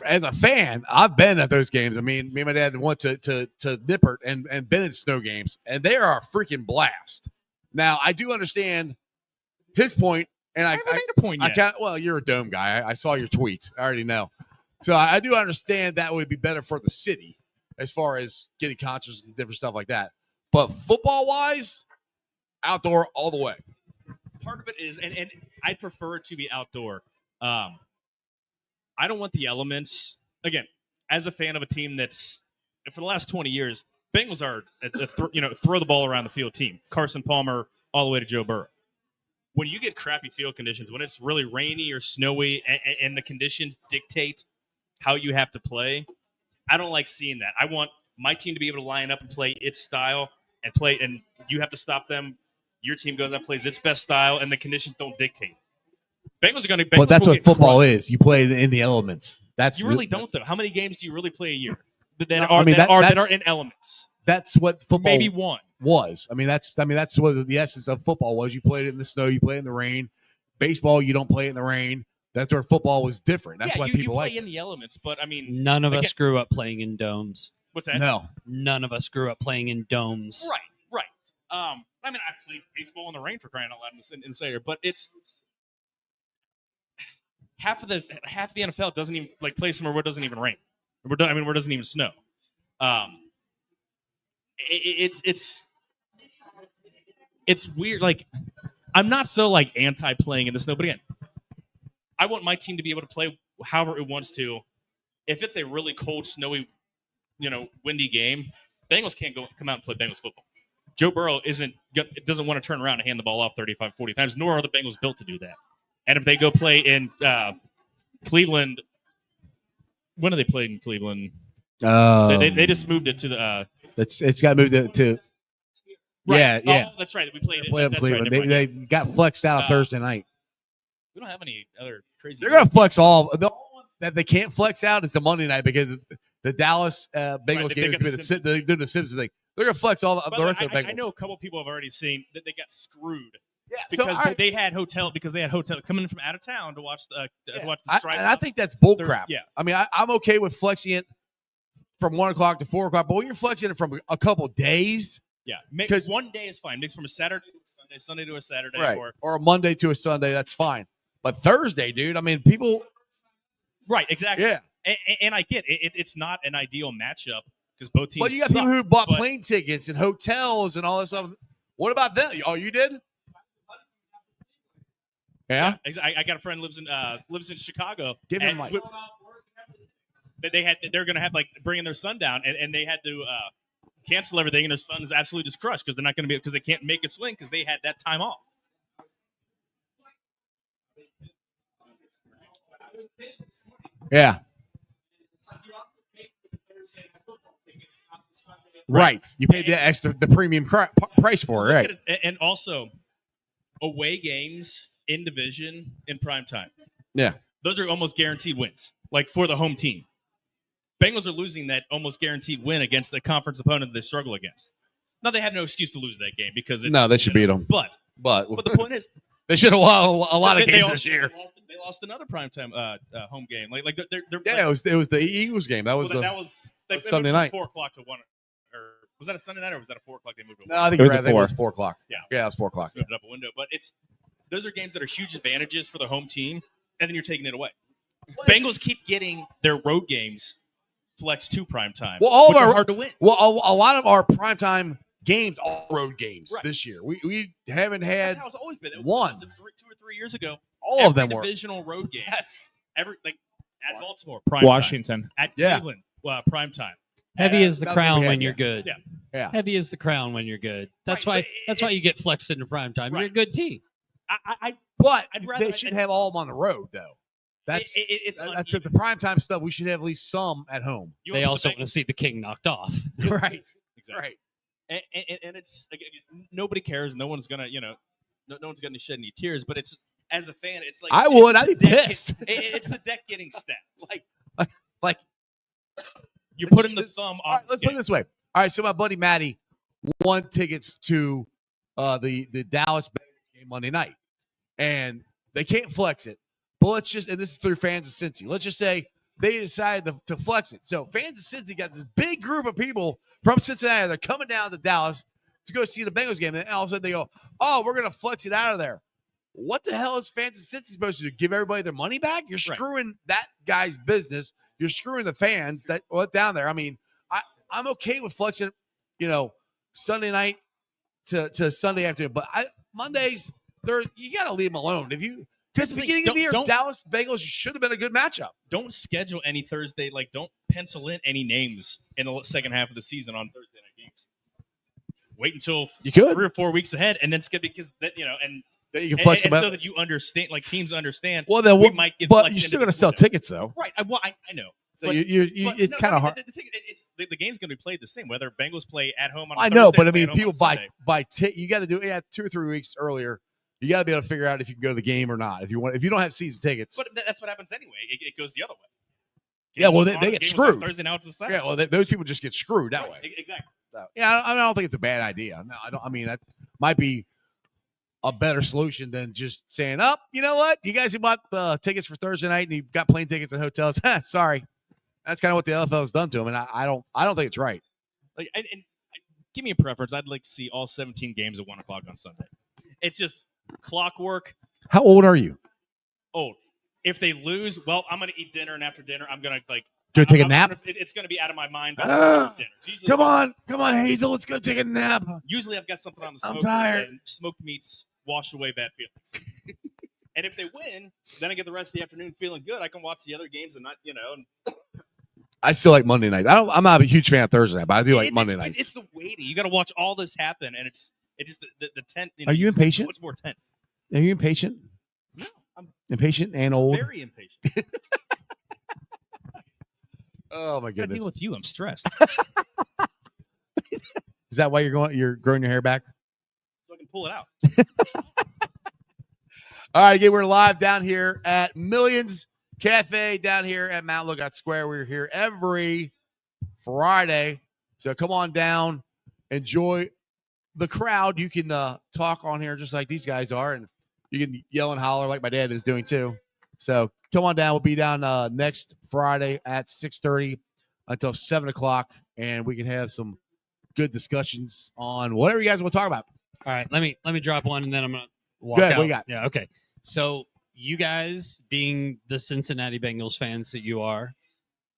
as a fan, I've been at those games. I mean, me and my dad went to Nippert and been in snow games, and they are a freaking blast. Now, I do understand his point, and I haven't made a point yet. well, you're a dome guy. I saw your tweets. I already know. So I do understand that would be better for the city as far as getting concerts and different stuff like that. But football-wise, outdoor all the way. Part of it is, and I prefer it to be outdoor. I don't want the elements. Again, as a fan of a team that's, for the last 20 years, Bengals are a throw the ball around the field team. Carson Palmer all the way to Joe Burrow. When you get crappy field conditions, when it's really rainy or snowy and the conditions dictate how you have to play, I don't like seeing that. I want my team to be able to line up and play its style and you have to stop them. Your team goes out and plays its best style, and the conditions don't dictate. Bengals are going to. But that's what football is. You play in the elements. You really don't, though. How many games do you really play a year that are in elements? That's what football maybe one was. That's what the essence of football was. You played it in the snow. You play it in the rain. Baseball, you don't play it in the rain. That's where football was different. That's why people play like in the elements. But none of us grew up playing in domes. What's that? No, none of us grew up playing in domes. Right. I played baseball in the rain for crying out loud in Sayre, but it's half of the NFL doesn't even play somewhere where it doesn't even rain. Where it doesn't even snow. It's weird. Like, I'm not so anti playing in the snow, but again, I want my team to be able to play however it wants to. If it's a really cold, snowy, windy game, Bengals can't come out and play Bengals football. Joe Burrow doesn't want to turn around and hand the ball off 35, 40 times, nor are the Bengals built to do that. And if they go play in Cleveland, when are they played in Cleveland? They just moved it to the. It's got moved to. Right. Yeah. Oh, that's right. We played it. That's Cleveland. Right. They got flexed out of Thursday night. We don't have any other crazy. They're going to flex all. The only one that they can't flex out is the Monday night because the Dallas Bengals game is going to be doing the Simpsons thing. They're going to flex all the rest of the Bengals. I know a couple people have already seen that they got screwed Yeah, because all right. they had hotel coming from out of town to watch the strike. And I think that's bull They're- crap. yeah. I mean, I'm okay with flexing it from 1 o'clock to 4 o'clock, but when you're flexing it from a couple days, Yeah, because one day is fine. Mix from a Saturday to a Sunday, Sunday to a Saturday, right, or or a Monday to a Sunday, that's fine. But Thursday, dude, I mean, people, right, exactly. yeah. And I get it. It's not an ideal matchup because both teams. But you got suck, people who bought but- plane tickets and hotels and all this stuff. What about them? Oh, you did? Yeah. I got a friend lives in Chicago. Give him and a mic. they're gonna have like bringing their son down, and they had to cancel everything, and their son is absolutely just crushed because they're not going to be because they can't make a swing because they had that time off. Yeah. Right. You paid the premium price for it, right? And also away games in division in prime time. Yeah. Those are almost guaranteed wins, like for the home team. Bengals are losing that almost guaranteed win against the conference opponent they struggle against. Now, they have no excuse to lose that game because it's, No, they should beat them. But But the point is, they should have won a lot of they games also- this year. They lost another primetime home game. Like they're Yeah, it was the Eagles game. That was that was Sunday moved from night. 4 o'clock to 1, or was that a Sunday night or was that a 4 o'clock? They moved. No, I think It was you're right. at I think it 4. was 4 o'clock. Yeah. Yeah, it was 4 o'clock. Moved it up a window, but those are games that are huge advantages for the home team, and then you're taking it away. Bengals keep getting their road games flexed to prime time. Well, all of which are our hard to win. Well, a lot of our primetime games are road games Right. this year. We haven't had That's how it's always been. one. 2 or 3 years ago, all of them were. divisional road games. Yes. Every at Baltimore, prime Washington. time. At Yeah. Cleveland, prime time. Heavy is the that's what we crown had, when yeah. you're good. Yeah. Yeah. Heavy is the crown when you're good. That's Right, why. but That's why you it's- get flexed into prime time. You're a Right. good team. But I'd rather- they should have all of them on the road, though. That's it's that's it. The uneven. primetime stuff. We should have at least some at home. You They wanna put also the want to see the king knocked off. Right. Exactly. Right. And it's again, nobody cares. No one's gonna, no one's gonna shed any tears. But it's as a fan, it's like I would. I'd be the deck pissed. it's the deck getting stacked. Like You're putting the It's- thumb all on. right, let's put it this way. All right, so my buddy Matty won tickets to the Dallas Bengals game Monday night, and they can't flex it. But let's just, and this is through fans of Cincy. Let's just say they decided to flex it. So fans of Cincy got this big group of people from Cincinnati. They're coming down to Dallas to go see the Bengals game, and all of a sudden they go, "Oh, we're gonna flex it out of there." What the hell is fans of Cincy supposed to do? Give everybody their money back? You're Right. screwing that guy's business. You're screwing the fans that down there. I mean, I'm okay with flexing, Sunday night to Sunday afternoon, but Mondays, you got to leave them alone. Because the the thing, beginning of the year, don't- Dallas Bengals should have been a good matchup. Don't schedule any Thursday. Like, don't pencil in any names in the second half of the season on Thursday night games. Wait until You could. 3 or 4 weeks ahead, and then skip because that and Then you can flex them so out. that you understand, like teams understand. Well, then we might get but flexed you're into still going to this sell window. tickets, though. Right. I know. So But- but it's no, kind I of mean, hard. The game's going to be played the same, whether Bengals play at home on. I know, Thursday but or I play mean, at home people on Sunday. buy you got to do it 2 or 3 weeks earlier. You got to be able to figure out if you can go to the game or not. If you don't have season tickets. But that's what happens anyway. It goes the other way. Yeah, well, Game was they on- get game was on screwed. Thursday, now it's a Saturday. Yeah, well, those people just get screwed that Right, way. Exactly. So, yeah, I don't think it's a bad idea. No, I don't. I mean, that might be a better solution than just saying, "Oh, you know what? You guys who bought the tickets for Thursday night and you got plane tickets and hotels, sorry." That's kind of what the NFL has done to them, and I don't think it's right. Like, and give me a preference. I'd like to see all 17 games at 1 o'clock on Sunday. It's just clockwork. How old are you? Old. If they lose, well, I'm gonna eat dinner, and after dinner, I'm gonna Go take a I'm nap? It's gonna be out of my mind. by dinner. It's usually- Come on, Hazel, let's go take a nap. Usually, I've got something on the I'm smoker, tired. and smoked meats wash away bad feelings. And if they win, then I get the rest of the afternoon feeling good. I can watch the other games and not, and I still like Monday night. I'm not a huge fan of Thursday night, but I do like it's- Monday it's- nights. It's the waiting. You got to watch all this happen, and it's just the tense. Are you impatient? It's more tense. Are you impatient? No, I'm Impatient and old. very impatient. Oh my I goodness! deal with you. I'm stressed. Is that why you're growing your hair back? So I can pull it out. All right, again, we're live down here at Millions Café down here at Mount Lookout Square. We're here every Friday, so come on down, enjoy the crowd, you can talk on here just like these guys are, and you can yell and holler like my dad is doing too. So come on down. We'll be down next Friday at 6:30 until 7 o'clock, and we can have some good discussions on whatever you guys want to talk about. All right, let me drop one, and then I'm gonna walk Go ahead, out. what you got? Yeah, okay. So you guys, being the Cincinnati Bengals fans that you are,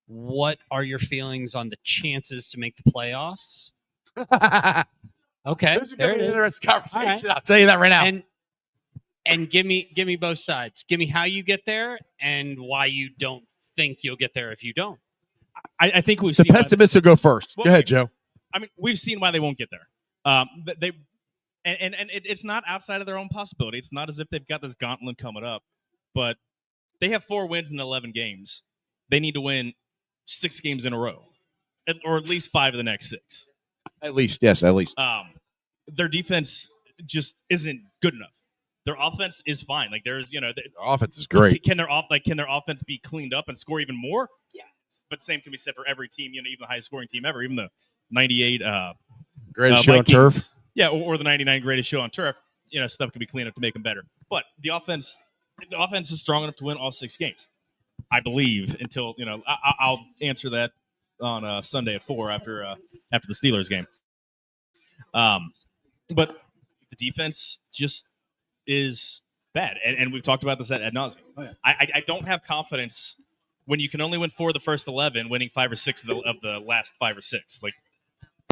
what are your feelings on the chances to make the playoffs? Okay, This is there going to it be an is. interesting conversation. All right. I'll tell you that right now. And give me both sides. Give me how you get there and why you don't think you'll get there if you don't. I think we've The seen. pessimist will go first. Well, Go ahead, Joe. I mean, we've seen why they won't get there. It's not outside of their own possibility. It's not as if they've got this gauntlet coming up, but they have 4 wins in 11 games. They need to win 6 games in a row, or at least 5 of the next 6. At least, yes, at least. Their defense just isn't good enough. Their offense is fine. Like there's, Their offense is great. Can their offense be cleaned up and score even more? Yeah. But the same can be said for every team. Even the highest scoring team ever, even the 98 Greatest show on Vikings. turf. Yeah, or the 99 greatest show on turf. Stuff can be cleaned up to make them better. But the offense is strong enough to win all 6 games. I believe until I'll answer that on Sunday at 4 after the Steelers game. But the defense just is bad, and we've talked about this ad nauseum. Oh, yeah. I don't have confidence when you can only win 4 of the first 11, winning 5 or 6 of the last 5 or 6. Like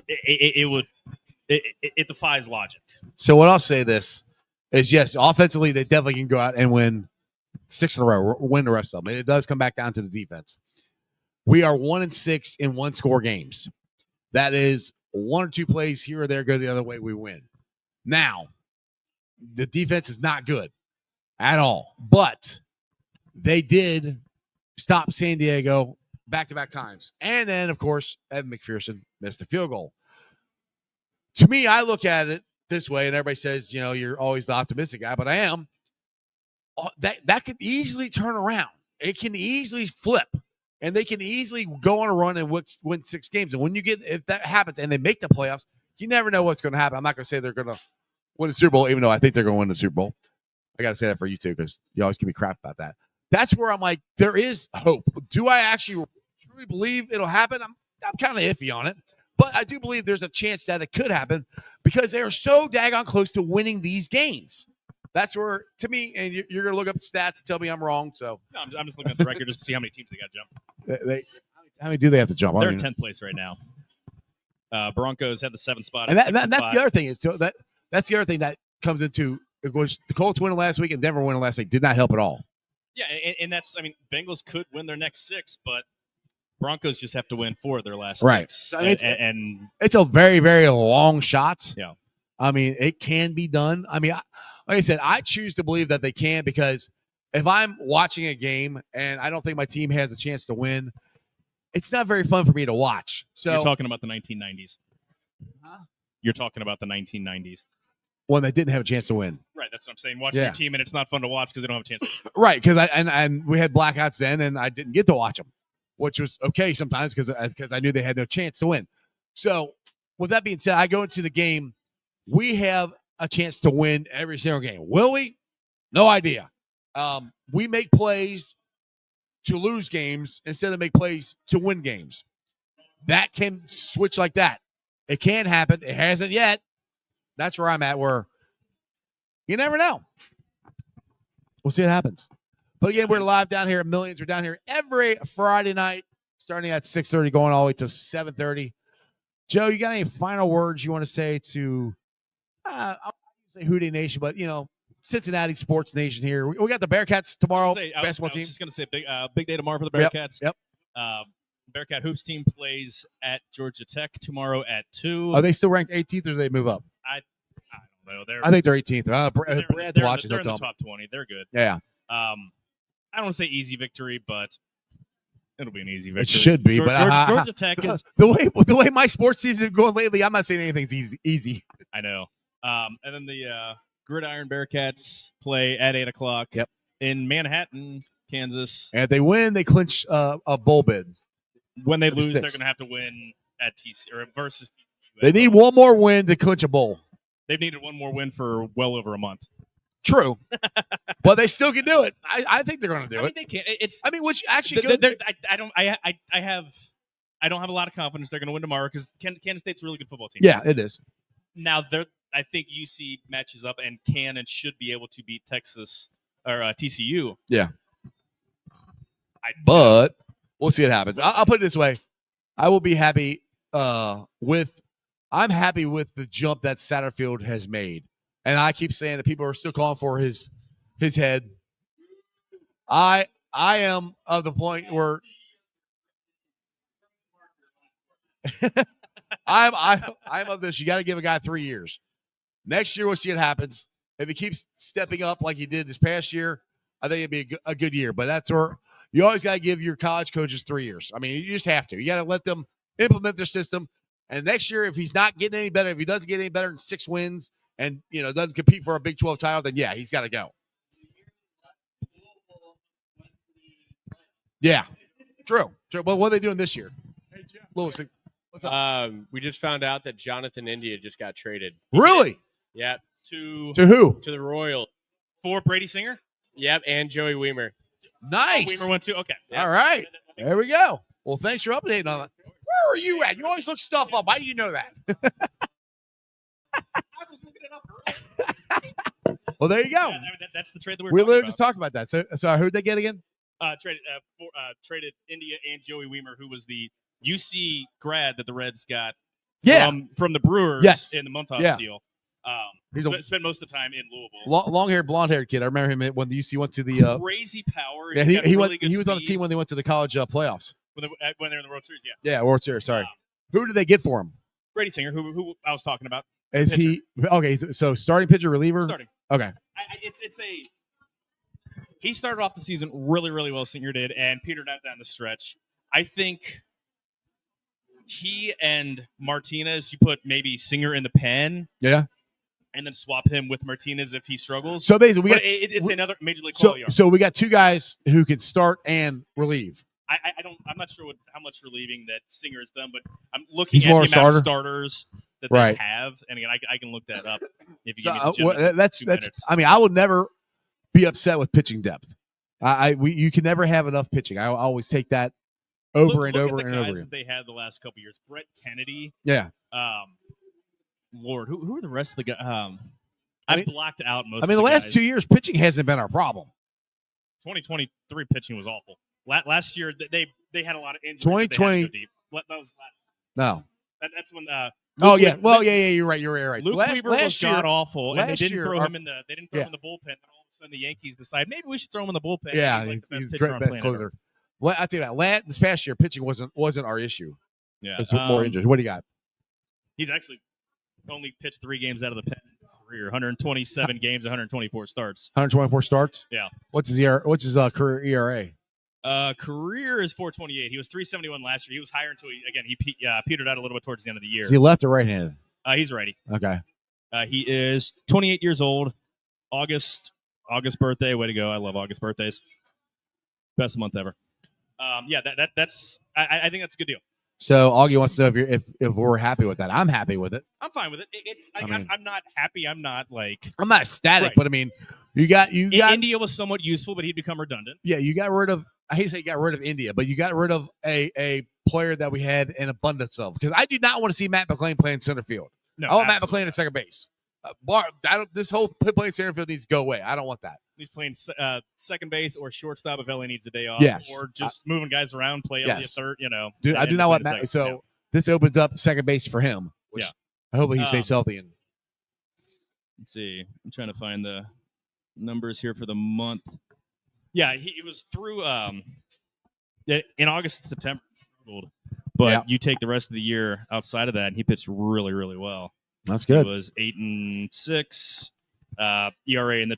it defies logic. So what I'll say this is, yes, offensively they definitely can go out and win 6 in a row, win the rest of them. It does come back down to the defense. We are 1-6 in 1-score games. That is 1 or 2 plays here or there go the other way, we win. Now, the defense is not good at all, but they did stop San Diego back-to-back times. And then, of course, Evan McPherson missed a field goal. To me, I look at it this way, and everybody says, you're always the optimistic guy, but I am. That could easily turn around. It can easily flip, and they can easily go on a run and win 6 games. And if that happens and they make the playoffs, you never know what's going to happen. I'm not going to say they're going to win the Super Bowl, even though I think they're going to win the Super Bowl. I got to say that for you too, because you always give me crap about that. That's where I'm like, there is hope. Do I actually truly believe it'll happen? I'm kind of iffy on it, but I do believe there's a chance that it could happen because they are so daggone close to winning these games. That's where, to me, and you're going to look up the stats and tell me I'm wrong. So No, I'm just looking at the record just to see how many teams they got jumped. How many do they have to jump? They're in 10th place right now. Broncos have the 7th spot. And that's the other thing is that's the other thing that comes into it. Was the Colts winning last week and Denver winning last week did not help at all. Yeah, and that's, Bengals could win their next 6, but Broncos just have to win 4 of their last 6. So, and it's a very, very long shot. Yeah. It can be done. Like I said, I choose to believe that they can, because if I'm watching a game and I don't think my team has a chance to win, it's not very fun for me to watch. So you're talking about the 1990s. Huh? You're talking about the 1990s. When they didn't have a chance to win. Right, that's what I'm saying. Watching your team and it's not fun to watch because they don't have a chance. Right, because and we had blackouts then, and I didn't get to watch them, which was okay sometimes because I knew they had no chance to win. So with that being said, I go into the game. We have a chance to win every single game. Will we? No idea. We make plays to lose games instead of make plays to win games. That can switch like that. It can happen. It hasn't yet. That's where I'm at, where you never know. We'll see what happens. But again, we're live down here at Millions. We're down here every Friday night, starting at 6:30, going all the way to 7:30. Joe, you got any final words you want to say to, I'll say Houday Nation, but, Cincinnati Sports Nation here. We got the Bearcats tomorrow, basketball team. I was just going to say big day tomorrow for the Bearcats. Yep. Bearcat Hoops team plays at Georgia Tech tomorrow at 2. Are they still ranked 18th, or do they move up? I don't know. I think they're 18th. Brad's watching. They're in the top 20. They're good. Yeah. I don't want to say easy victory, but it'll be an easy victory. It should be, but Georgia Tech is the way my sports teams have been going lately. I'm not saying anything's easy. I know. And then the Gridiron Bearcats play at 8:00. Yep. In Manhattan, Kansas. And if they win, they clinch a bowl bid. When they lose, they're going to have to win at TC or versus TC. They need one more win to clinch a bowl. They've needed one more win for well over a month. True, but they still can do it. I think they're going to do I mean, it. they can. It's. I mean, which actually I don't. I don't have a lot of confidence they're going to win tomorrow because Kansas State's a really good football team. Yeah, it is. Now I think UC matches up and can and should be able to beat Texas or TCU. Yeah. But we'll see what happens. I'll put it this way: I will be happy I'm happy with the jump that Satterfield has made, and I keep saying that people are still calling for his head. I am of the point where I'm of this. You got to give a guy 3 years. Next year, we'll see what happens. If he keeps stepping up like he did this past year, I think it'd be a good year. But that's where you always got to give your college coaches 3 years. I mean, you just have to. You got to let them implement their system. And next year, if he's not getting any better, if he doesn't get any better than 6 wins and, doesn't compete for a Big 12 title, then, yeah, he's got to go. Yeah, true. But what are they doing this year? Lewis, what's up? We just found out that Jonathan India just got traded. Really? Yep. To who? To the Royals. For Brady Singer. Yep, and Joey Weimer. Nice. Weimer went too. Okay. All right. There we go. Well, thanks for updating on that. Where are you at? You always look stuff up. Why do you know that? I was looking it up. Well, there you go. Yeah, that's the trade that We we're literally talking just talked about that. So who'd they get again? Traded India and Joey Weimer, who was the UC grad that the Reds got from the Brewers in the Montas deal. He's spent most of the time in Louisville. Long-haired, blonde-haired kid. I remember him when the UC went to the crazy power. Yeah, he was on the team when they went to the college playoffs. When they're in the World Series, Yeah, World Series. Sorry. Who did they get for him? Brady Singer, who I was talking about. Is pitcher. He okay? So starting pitcher, reliever. Starting. Okay. He started off the season really, really well. Singer did, and petered out down the stretch. I think he and Martinez, you put maybe Singer in the pen. Yeah. And then swap him with Martinez if he struggles. So basically, it's another major league quality. So we got 2 guys who can start and relieve. I'm not sure how much relieving that Singer has done, but I'm looking at the amount of starters that they have, and again, I can look that up if you give me the gym that's. I mean, I would never be upset with pitching depth. You can never have enough pitching. I always take that over and over and over again. That they had the last couple years. Brett Kennedy. Yeah. Lord, who are the rest of the guys? I blocked out most. The last guys. 2 years, pitching hasn't been our problem. 2023 pitching was awful. Last year, they had a lot of injuries. 2020. That was last. No. That's when. You're right. Luke Weaver was god awful, and they didn't throw him in the. They didn't throw him in the bullpen. And all of a sudden, the Yankees decide maybe we should throw him in the bullpen. Yeah, he's the best he's pitcher on planet closer. Earth. Well, I tell you that. This past year, pitching wasn't our issue. Yeah, it's more injuries. What do you got? He's actually only pitched 3 games out of the pen in his career. 127 games, 124 starts. 124 starts. Yeah. What's his career ERA? Career is 4.28. He was 3.71 last year. He was higher until he petered out a little bit towards the end of the year. Is he left or right-handed? He's righty. Okay. He is 28 years old. August birthday. Way to go! I love August birthdays. Best month ever. That's. I think that's a good deal. So Augie wants to know if we're happy with that. I'm happy with it. I'm fine with it. I'm not happy. I'm not ecstatic, right. But I mean, you got India was somewhat useful, but he'd become redundant. Yeah, you got rid of. I hate to say you got rid of India, but you got rid of a player that we had an abundance of. Because I do not want to see Matt McClain playing center field. No, I want Matt McClain at second base. This whole playing center field needs to go away. I don't want that. He's playing second base or shortstop if LA needs a day off. Yes. Or just moving guys around, play Elliott third. Dude, I do not want Matt. So this opens up second base for him. Which hopefully he stays healthy. And let's see. I'm trying to find the numbers here for the month. Yeah, he was through in August and September. But you take the rest of the year outside of that, and he pitched really, really well. That's good. He was 8-6. ERA in the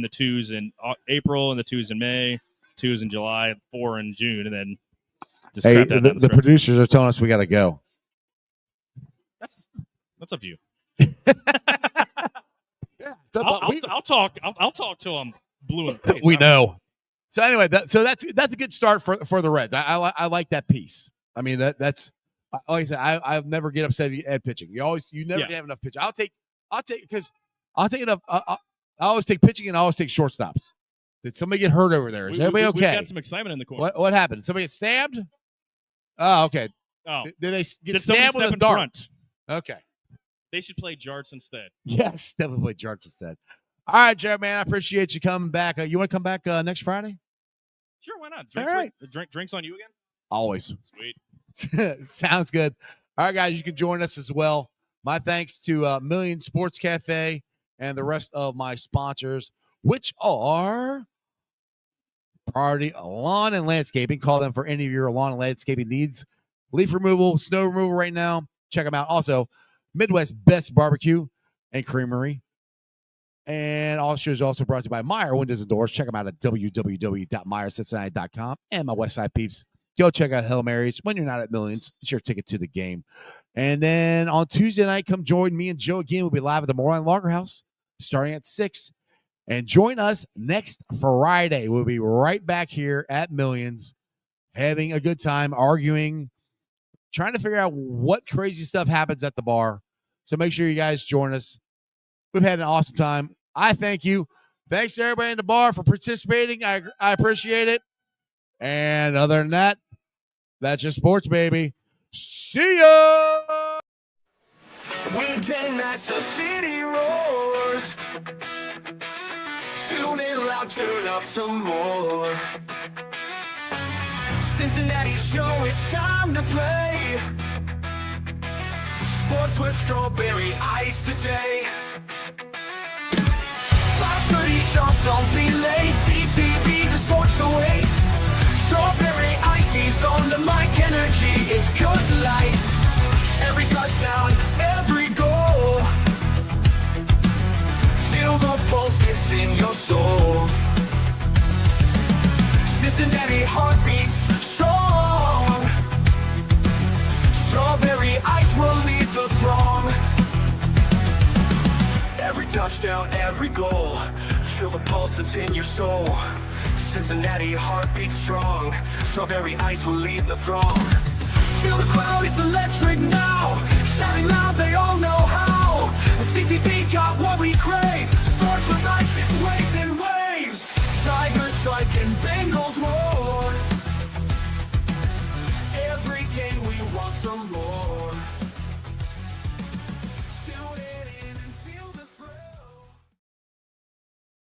twos in April, and the twos in May, 2s in July, 4 in June, and then just the producers are telling us we got to go. That's up to you. I'll talk till I'm blue in the face. We know. So anyway, that's a good start for the Reds. I like that piece. I mean that's like I said. I'll never get upset at pitching. You never have enough pitching. I'll take I'll take it up. I always take pitching and I always take shortstops. Did somebody get hurt over there? Is everybody okay? We've got some excitement in the corner. What happened? Did somebody get stabbed? Oh, okay. Oh, Did they get did somebody stabbed with step a in dart? front? Okay. They should play jarts instead. Yes, definitely play Jarts instead. All right, Jared, man, I appreciate you coming back. You want to come back next Friday? Sure, why not? All Drinks, right. drinks on you again? Always. Sweet. Sounds good. All right, guys, you can join us as well. My thanks to Millions Sports Cafe and the rest of my sponsors, which are Priority Lawn and Landscaping. Call them for any of your lawn and landscaping needs. Leaf removal, snow removal right now. Check them out. Also, Midwest Best Barbecue and Creamery. And all shows also brought to you by Meyer Windows and Doors. Check them out at www.meyercincinnati.com. And my Westside peeps, go check out Hail Marys. When you're not at Millions, it's your ticket to the game. And then on Tuesday night, come join me and Joe again. We'll be live at the Moreline Lager House starting at 6. And join us next Friday. We'll be right back here at Millions, having a good time, arguing, trying to figure out what crazy stuff happens at the bar. So make sure you guys join us. We've had an awesome time. I thank you. Thanks to everybody in the bar for participating. I appreciate it. And other than that, that's just sports, baby. See ya! Weekday nights, the city roars. Tune in loud, turn up some more. Cincinnati show, it's time to play. Sports with strawberry ice today. 5:30 sharp, don't be late. CTV, the sports awaits. Strawberry ices on the mic, energy, it's good lights. Every touchdown, every goal. Feel the pulse, it's in your soul. Cincinnati heartbeats strong. Strawberry ice will lead the throng. Every touchdown, every goal. Feel the pulse that's in your soul. Cincinnati heartbeats strong. Strawberry ice will lead the throng. Feel the crowd, it's electric.